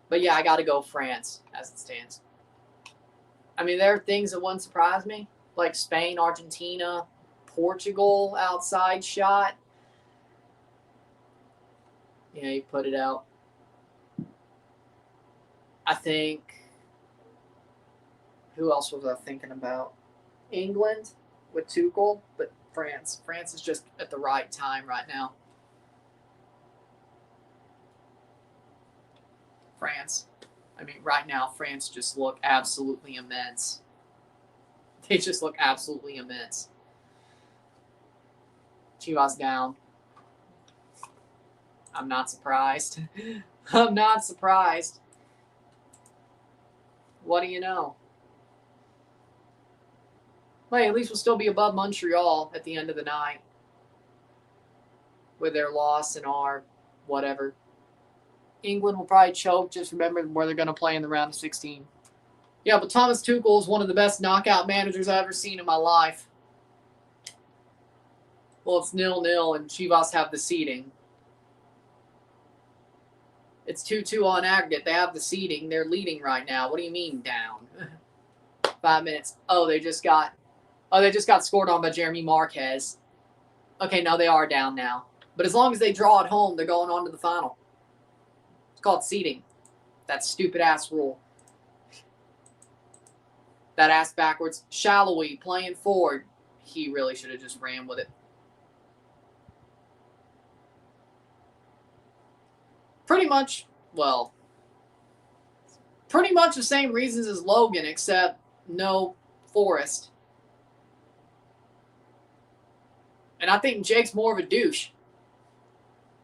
but yeah, I got to go France as it stands. I mean, there are things that wouldn't surprise me, like Spain, Argentina, Portugal outside shot. Yeah, you put it out. I think, who else was I thinking about? England with Tuchel, but France. France is just at the right time right now. France. I mean, right now, France just look absolutely immense. They just look absolutely immense. Chivas down. I'm not surprised. I'm not surprised. What do you know? Well, at least we'll still be above Montreal at the end of the night with their loss and our whatever. England will probably choke. Just remember where they're going to play in the round of 16. Yeah, but Thomas Tuchel is one of the best knockout managers I've ever seen in my life. Well, it's 0-0, and Chivas have the seeding. It's 2-2 on aggregate. They have the seeding. They're leading right now. What do you mean down? 5 minutes. Oh, they just got scored on by Jeremy Marquez. Okay, no, they are down now. But as long as they draw at home, they're going on to the final. It's called seeding. That stupid-ass rule. That ass backwards. Shallowy playing forward. He really should have just ran with it. Pretty much the same reasons as Logan, except no Forrest. And I think Jake's more of a douche.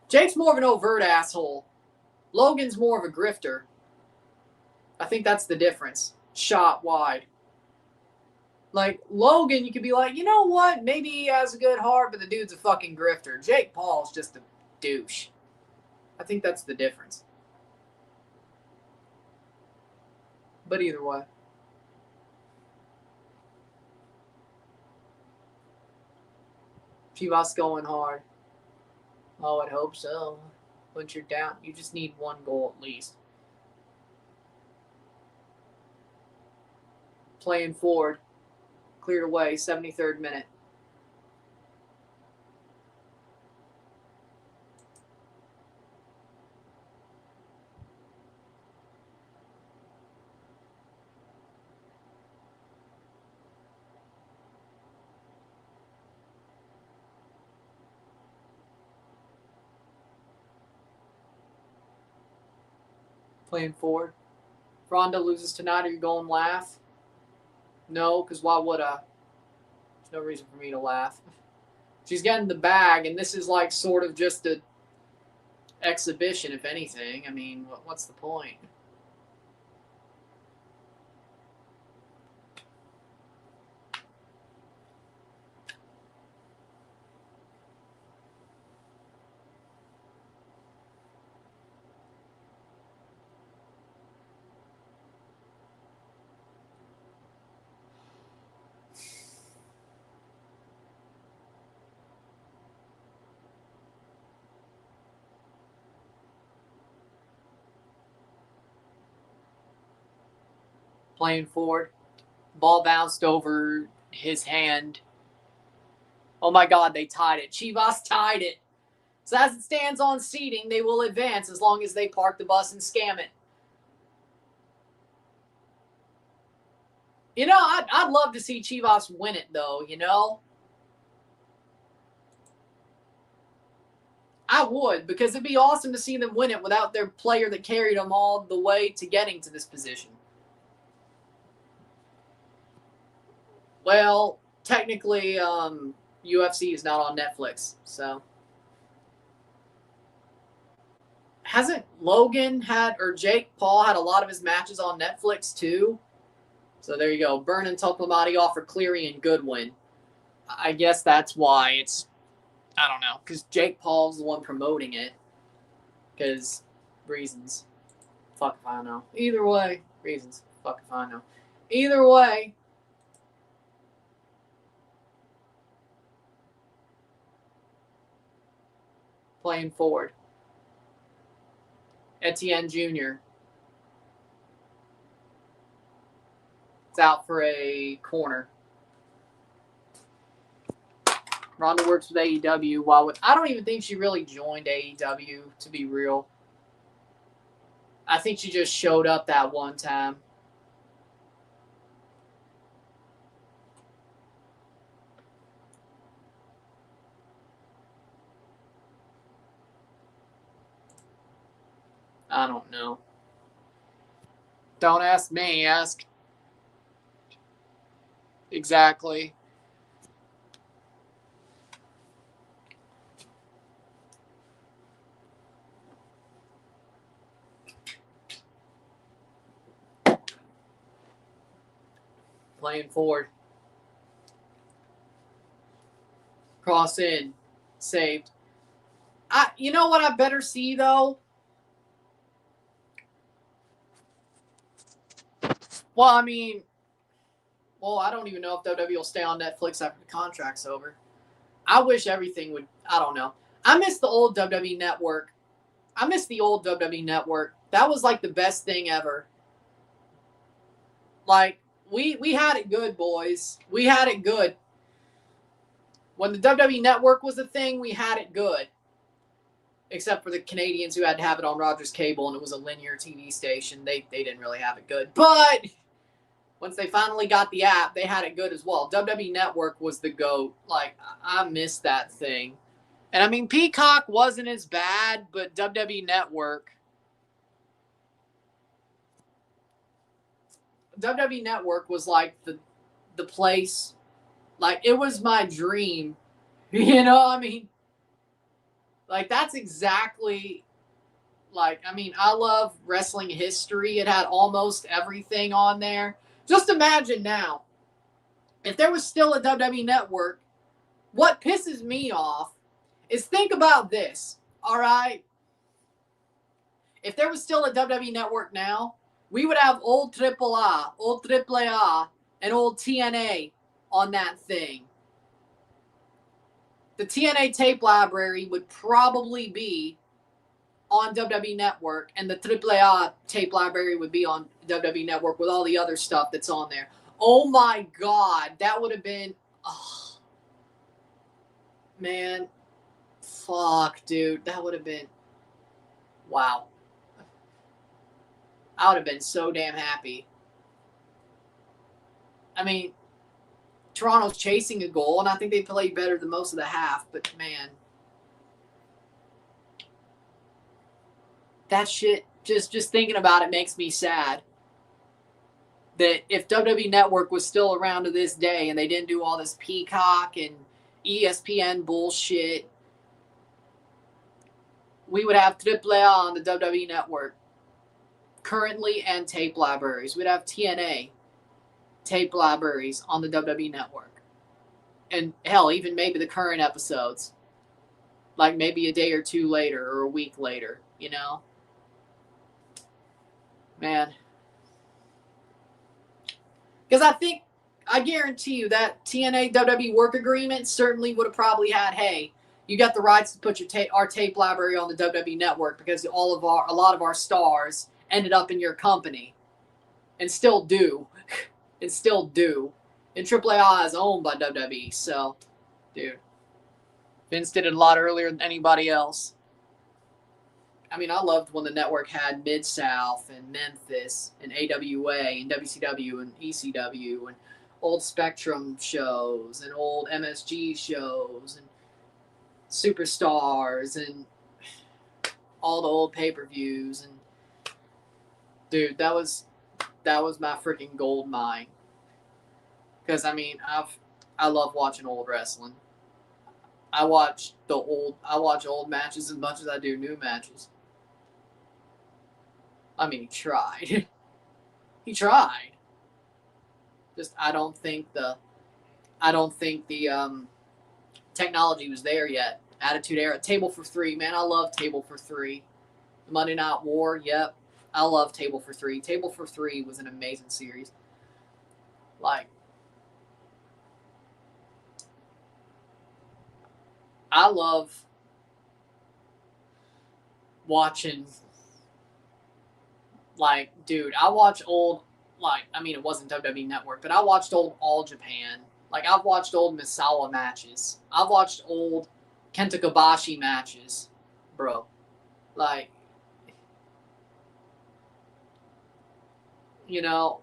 Jake's more of an overt asshole. Logan's more of a grifter. I think that's the difference. Shot wide. Like, Logan, you could be like, you know what? Maybe he has a good heart, but the dude's a fucking grifter. Jake Paul's just a douche. I think that's the difference. But either way. Chivas going hard. Oh, I'd hope so. Once you're down, you just need one goal at least. Playing forward. Cleared away, 73rd minute. Playing forward. Rhonda loses tonight. Are you going to laugh? No, because why would I? There's no reason for me to laugh. She's getting the bag, and this is like sort of just a exhibition, if anything. I mean, what's the point? Playing forward. Ball bounced over his hand. Oh my God, they tied it. Chivas tied it. So as it stands on seating, they will advance as long as they park the bus and scam it. You know, I'd love to see Chivas win it, though, you know? I would, because it'd be awesome to see them win it without their player that carried them all the way to getting to this position. Well, technically, UFC is not on Netflix, so. Hasn't Logan or Jake Paul had a lot of his matches on Netflix too? So there you go. Byrne and Toklamati offer Cleary and Goodwin. I guess that's why it's, I don't know, because Jake Paul's the one promoting it. Because reasons. Fuck if I know. Either way, reasons. Fuck if I know. Either way. Playing forward. Etienne Jr. It's out for a corner. Ronda works with AEW. I don't even think she really joined AEW, to be real. I think she just showed up that one time. I don't know. Don't ask me. Ask exactly. Playing forward. Cross in. Saved. You know what I better see, though? Well, I mean, I don't even know if WWE will stay on Netflix after the contract's over. I wish everything would, I don't know. I miss the old WWE network. I miss the old WWE Network. That was like the best thing ever. Like, we had it good, boys. We had it good. When the WWE Network was a thing, we had it good. Except for the Canadians who had to have it on Rogers Cable, and it was a linear TV station. They didn't really have it good. But once they finally got the app, they had it good as well. WWE Network was the GOAT. Like, I miss that thing. And I mean, Peacock wasn't as bad, but WWE Network was like the place. Like, it was my dream. You know, I mean, like, that's exactly, like, I mean, I love wrestling history. It had almost everything on there. Just imagine now, if there was still a WWE Network, what pisses me off is, think about this, all right? If there was still a WWE Network now, we would have old AAA, old AAA, and old TNA on that thing. The TNA tape library would probably be on WWE Network, and the AAA tape library would be on WWE Network with all the other stuff that's on there. Oh my God, that would have been, oh, man, fuck, dude, that would have been, wow. I would have been so damn happy. I mean, Toronto's chasing a goal, and I think they played better than most of the half, but man, that shit, just thinking about it makes me sad. That if WWE Network was still around to this day and they didn't do all this Peacock and ESPN bullshit, we would have AAA on the WWE Network currently, and tape libraries. We'd have TNA tape libraries on the WWE Network. And hell, even maybe the current episodes. Like maybe a day or two later or a week later, you know? Man. Because I guarantee you that TNA WWE work agreement certainly would have probably had, hey, you got the rights to put our tape library on the WWE Network because a lot of our stars ended up in your company, and still do, and still do. And AAA is owned by WWE, so, dude, Vince did it a lot earlier than anybody else. I mean, I loved when the network had Mid-South and Memphis and AWA and WCW and ECW and old Spectrum shows and old MSG shows and Superstars and all the old pay-per-views. And dude, that was my freaking gold mine. Because I mean, I love watching old wrestling. I watch old matches as much as I do new matches. I mean, he tried. He tried. Just I don't think the technology was there yet. Attitude Era, Table for Three, man, I love Table for Three. Monday Night War, yep, I love Table for Three. Table for Three was an amazing series. Like, I love watching. Like, dude, I watch old, like, I mean, it wasn't WWE Network, but I watched old All Japan. Like, I've watched old Misawa matches. I've watched old Kenta Kobashi matches, bro. Like, you know,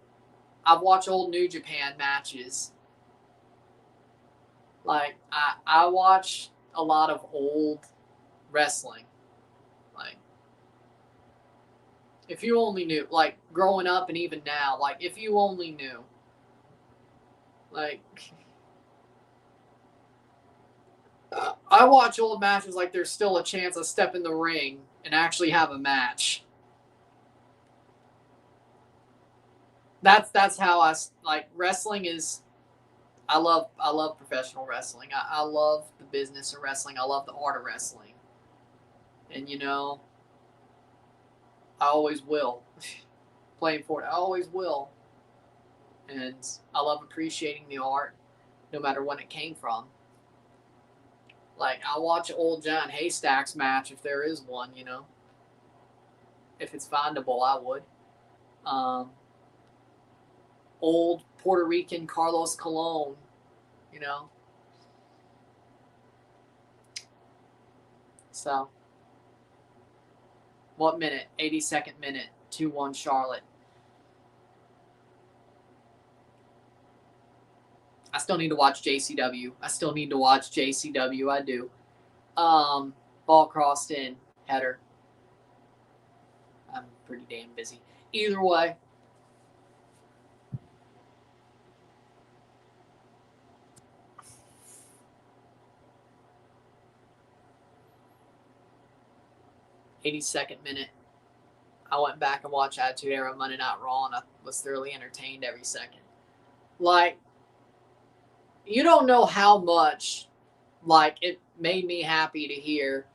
I've watched old New Japan matches. Like, I watch a lot of old wrestling. Like, if you only knew, like, growing up and even now, like, if you only knew. Like, I watch old matches like there's still a chance I step in the ring and actually have a match. That's how I, like, wrestling is, I love professional wrestling. I love the business of wrestling. I love the art of wrestling. And, you know, I always will. Playing for it, I always will. And I love appreciating the art, no matter when it came from. Like, I watch old John Haystack's match if there is one, you know. If it's findable, I would. Old Puerto Rican Carlos Colon, you know. So, what minute? 82nd minute. 2-1 Charlotte. I still need to watch JCW. I do. Ball crossed in. Header. I'm pretty damn busy. Either way. '82nd minute. I went back and watched Attitude Era Monday Night Raw, and I was thoroughly entertained every second. Like, you don't know how much, like, it made me happy to hear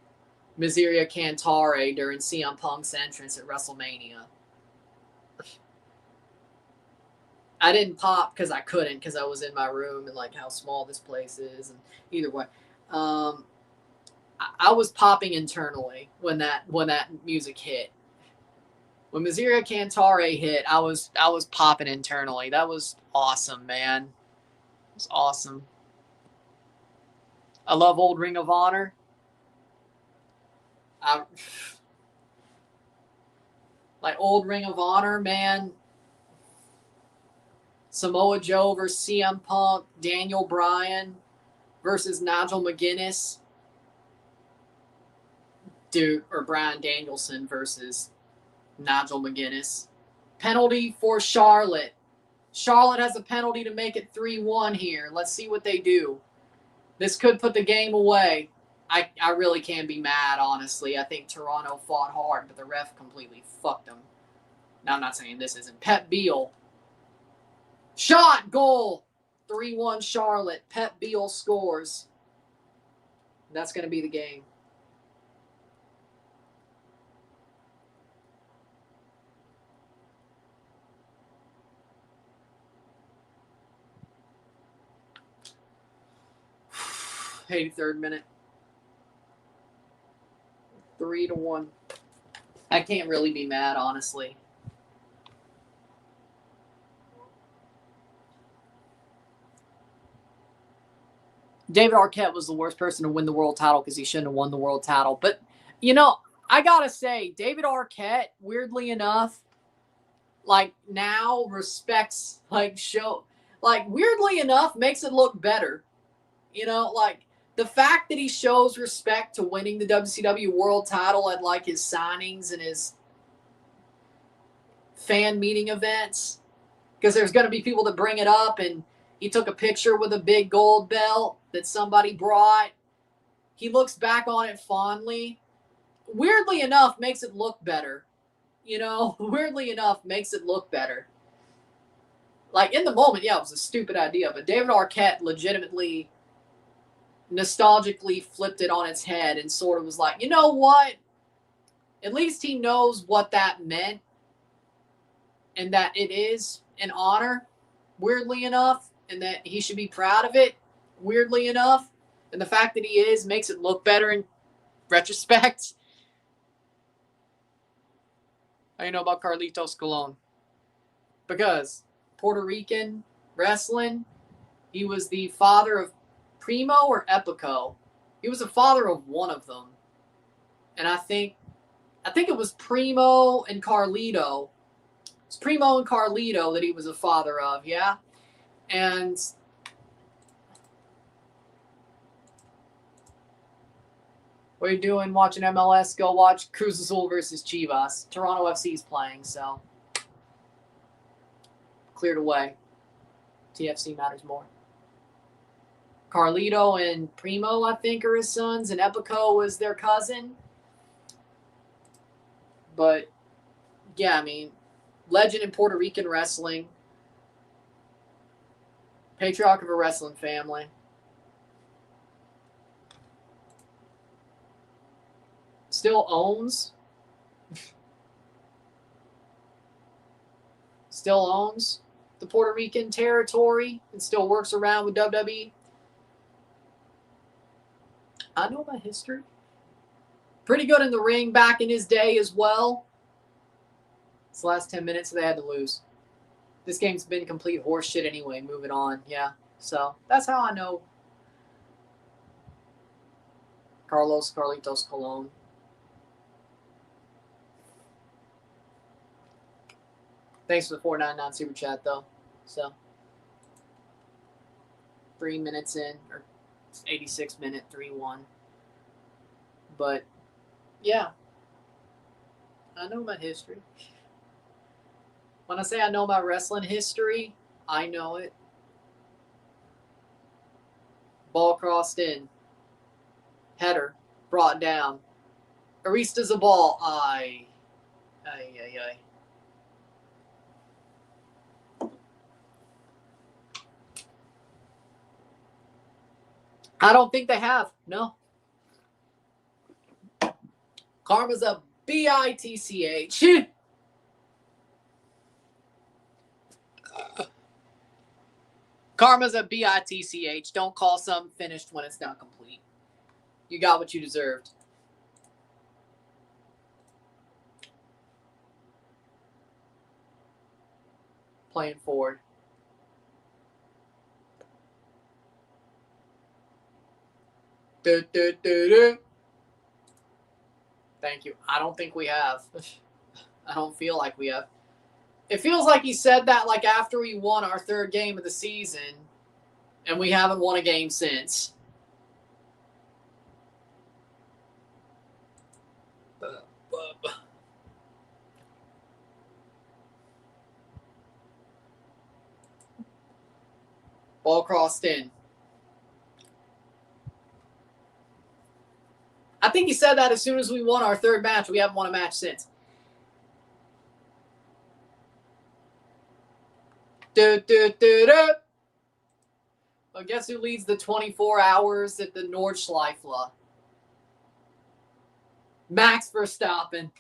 Miseria Cantare during CM Punk's entrance at WrestleMania. I didn't pop because I couldn't, because I was in my room and, like, how small this place is. And either way, I was popping internally when that music hit. When Miseria Cantare hit, I was popping internally. That was awesome, man. It was awesome. I love old Ring of Honor. Like old Ring of Honor, man. Samoa Joe versus CM Punk, Daniel Bryan versus Nigel McGuinness. Dude, or Bryan Danielson versus Nigel McGuinness. Penalty for Charlotte. Charlotte has a penalty to make it 3-1 here. Let's see what they do. This could put the game away. I really can't be mad, honestly. I think Toronto fought hard, but the ref completely fucked them. Now, I'm not saying this isn't. Pep Beal. Shot, goal. 3-1 Charlotte. Pep Beal scores. That's going to be the game. '83rd minute. 3-1. I can't really be mad, honestly. David Arquette was the worst person to win the world title because he shouldn't have won the world title. But, you know, I gotta say, David Arquette, weirdly enough, like, now respects, like, weirdly enough, makes it look better. You know, like, the fact that he shows respect to winning the WCW world title at, like, his signings and his fan meeting events, because there's going to be people that bring it up, and he took a picture with a big gold belt that somebody brought. He looks back on it fondly. Weirdly enough, makes it look better. You know, weirdly enough, makes it look better. Like, in the moment, yeah, it was a stupid idea, but David Arquette legitimately, nostalgically flipped it on its head and sort of was like, you know what? At least he knows what that meant and that it is an honor, weirdly enough, and that he should be proud of it, weirdly enough. And the fact that he is makes it look better in retrospect. How do you know about Carlitoes Colon? Because Puerto Rican wrestling, he was the father of Primo or Epico. He was the father of one of them. And I think it was Primo and Carlito. It's Primo and Carlito that he was a father of, yeah? And what are you doing watching MLS? Go watch Cruz Azul versus Chivas. Toronto FC's playing, so cleared away. TFC matters more. Carlito and Primo, I think, are his sons, and Epico was their cousin. But, yeah, I mean, legend in Puerto Rican wrestling. Patriarch of a wrestling family. Still owns the Puerto Rican territory and still works around with WWE. I know my history. Pretty good in the ring back in his day as well. It's the last 10 minutes, so they had to lose. This game's been complete horse shit anyway. Moving on. Yeah. So that's how I know Carlitos, Colon. Thanks for the $4.99 super chat, though. So 3 minutes in, or 86 minute, 3-1. But, yeah. I know my history. When I say I know my wrestling history, I know it. Ball crossed in. Header. Brought down. Arista's a ball. Aye. I don't think they have. No. Karma's a bitch. Karma's a bitch. Don't call something finished when it's not complete. You got what you deserved. Playing forward. Thank you. I don't think we have. I don't feel like we have. It feels like he said that like after we won our third game of the season, and we haven't won a game since. Ball crossed in. I think he said that as soon as we won our third match. We haven't won a match since. Well, guess who leads the 24 hours at the Nordschleife? Max Verstappen.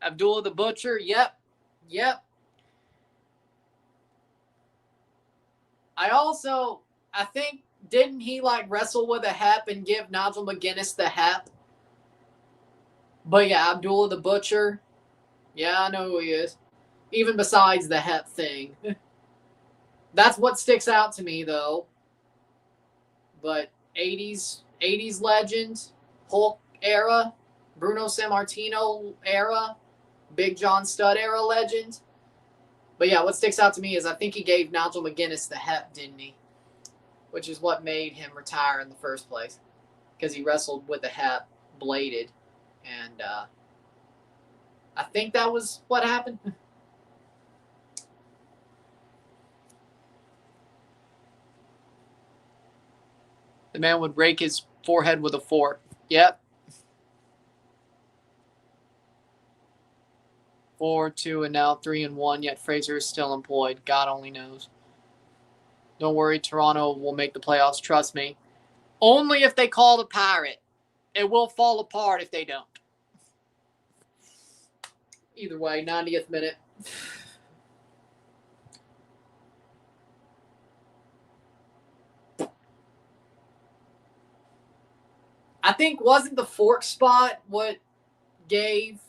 Abdullah the Butcher. Yep. I think, didn't he like wrestle with a hep and give Nigel McGuinness the hep? But yeah, Abdullah the Butcher. Yeah, I know who he is. Even besides the hep thing. That's what sticks out to me, though. But 80s legend, Hulk era, Bruno Sammartino era, Big John Studd era legend. But yeah, what sticks out to me is I think he gave Nigel McGuinness the hep, didn't he? Which is what made him retire in the first place. Because he wrestled with the hep, bladed. And I think that was what happened. The man would rake his forehead with a fork. Yep. 4-2 and now 3-1, yet Fraser is still employed. God only knows. Don't worry, Toronto will make the playoffs, trust me. Only if they call the Pirate. It will fall apart if they don't. Either way, 90th minute. I think wasn't the fork spot what gave,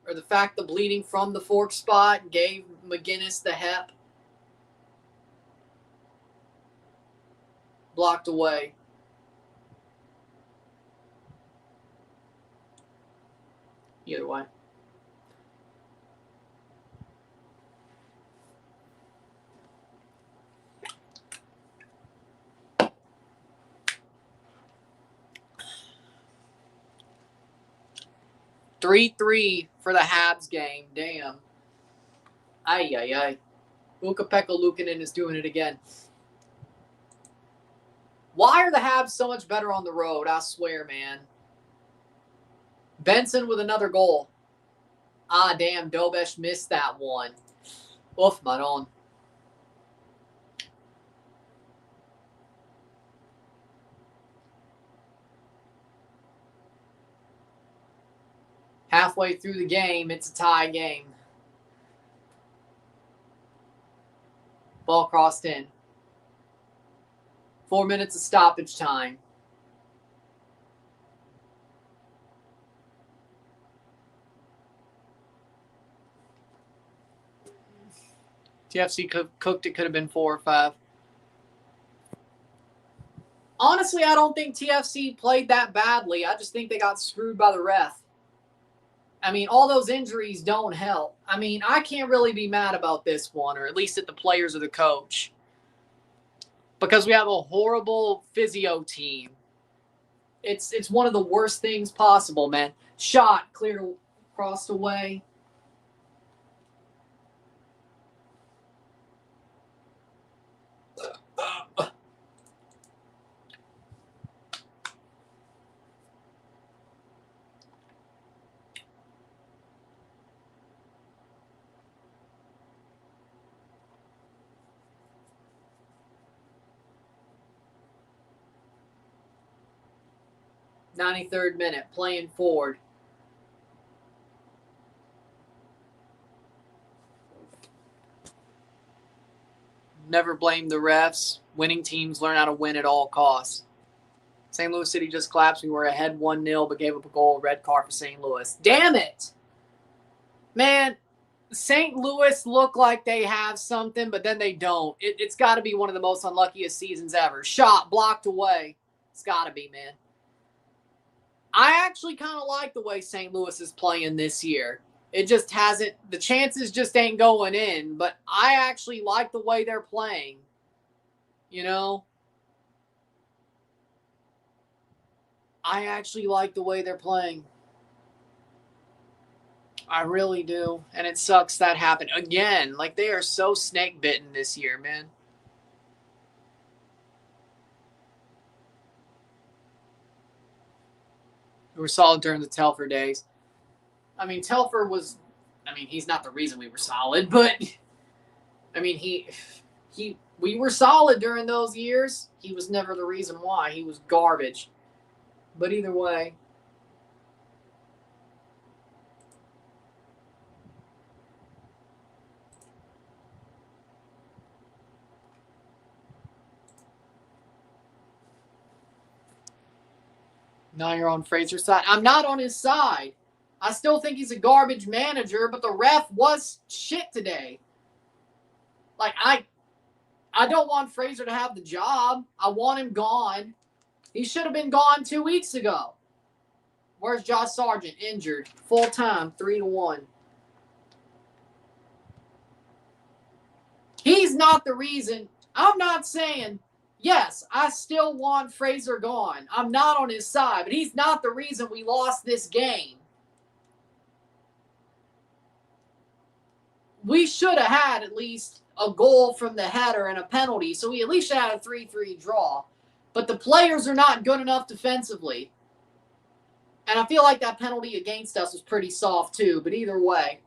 or the fact the bleeding from the fork spot gave McGuinness the hep? Blocked away. Either way. Three for the Habs game. Damn. Ay. Ukko-Pekka Luukkonen is doing it again. Why are the Habs so much better on the road? I swear, man. Benson with another goal. Ah, damn. Dobesh missed that one. Oof, Maron. Halfway through the game, it's a tie game. Ball crossed in. 4 minutes of stoppage time. TFC cooked it. Could have been 4 or 5. Honestly, I don't think TFC played that badly. I just think they got screwed by the ref. I mean, all those injuries don't help. I mean, I can't really be mad about this one, or at least at the players or the coach, because we have a horrible physio team. It's one of the worst things possible, man. Shot, cleared, crossed away. '93rd minute, playing forward. Never blame the refs. Winning teams learn how to win at all costs. St. Louis City just collapsed. We were ahead 1-0, but gave up a goal. Red card for St. Louis. Damn it! Man, St. Louis look like they have something, but then they don't. It's got to be one of the most unluckiest seasons ever. Shot, blocked away. It's got to be, man. I actually kind of like the way St. Louis is playing this year. It just hasn't, the chances just ain't going in, but I actually like the way they're playing. You know? I actually like the way they're playing. I really do. And it sucks that happened. Again, like they are so snake bitten this year, man. We were solid during the Telfer days. I mean, Telfer was, he's not the reason we were solid, but we were solid during those years. He was never the reason why. He was garbage. But either way. Now you're on Fraser's side. I'm not on his side. I still think he's a garbage manager, but the ref was shit today. Like, I don't want Fraser to have the job. I want him gone. He should have been gone 2 weeks ago. Where's Josh Sargent? Injured. Full time, 3-1. He's not the reason. I'm not saying, yes, I still want Fraser gone. I'm not on his side, but he's not the reason we lost this game. We should have had at least a goal from the header and a penalty, so we at least should have had a 3-3 draw. But the players are not good enough defensively. And I feel like that penalty against us was pretty soft too, but either way.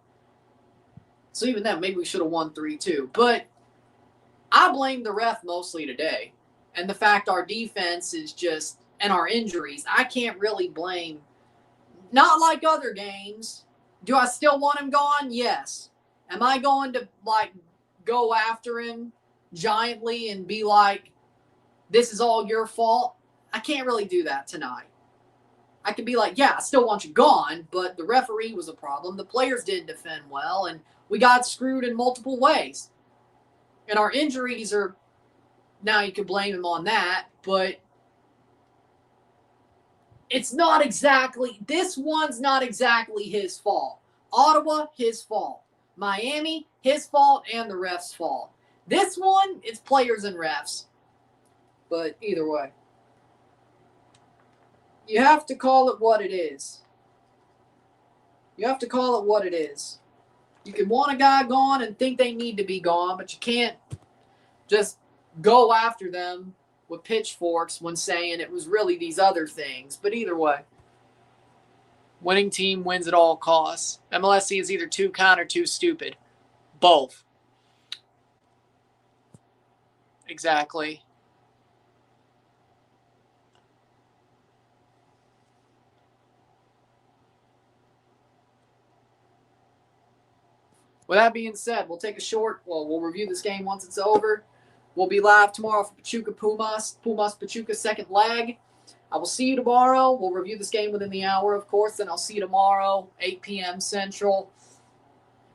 So even then, maybe we should have won 3-2. But I blame the ref mostly today. And the fact our defense is just, and our injuries, I can't really blame. Not like other games. Do I still want him gone? Yes. Am I going to, go after him giantly and be like, this is all your fault? I can't really do that tonight. I could be like, yeah, I still want you gone, but the referee was a problem. The players didn't defend well, and we got screwed in multiple ways. And our injuries are, now you could blame him on that, but it's not exactly, this one's not exactly his fault. Ottawa, his fault. Miami, his fault, and the ref's fault. This one, it's players and refs. But either way. You have to call it what it is. You have to call it what it is. You can want a guy gone and think they need to be gone, but you can't just go after them with pitchforks when saying it was really these other things. But either way. Winning team wins at all costs. MLSC is either too kind or too stupid. Both. Exactly. With that being said, we'll take a short, we'll review this game once it's over. We'll be live tomorrow for Pachuca Pumas. Pumas Pachuca second leg. I will see you tomorrow. We'll review this game within the hour, of course. Then I'll see you tomorrow, 8 p.m. Central.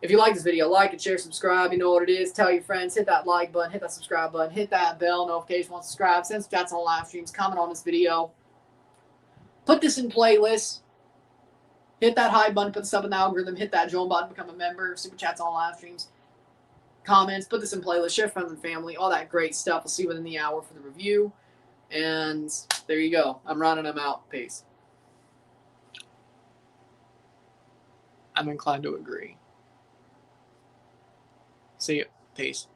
If you like this video, like it, share, subscribe. You know what it is. Tell your friends. Hit that like button. Hit that subscribe button. Hit that bell notification once subscribe. Send chats on live streams. Comment on this video. Put this in playlists. Hit that high button. Put the sub in the algorithm. Hit that join button. Become a member. Super chats on live streams. Comments. Put this in playlists. Share friends and family. All that great stuff. We'll see you within the hour for the review. And there you go. I'm running them out. Peace. I'm inclined to agree. See you. Peace.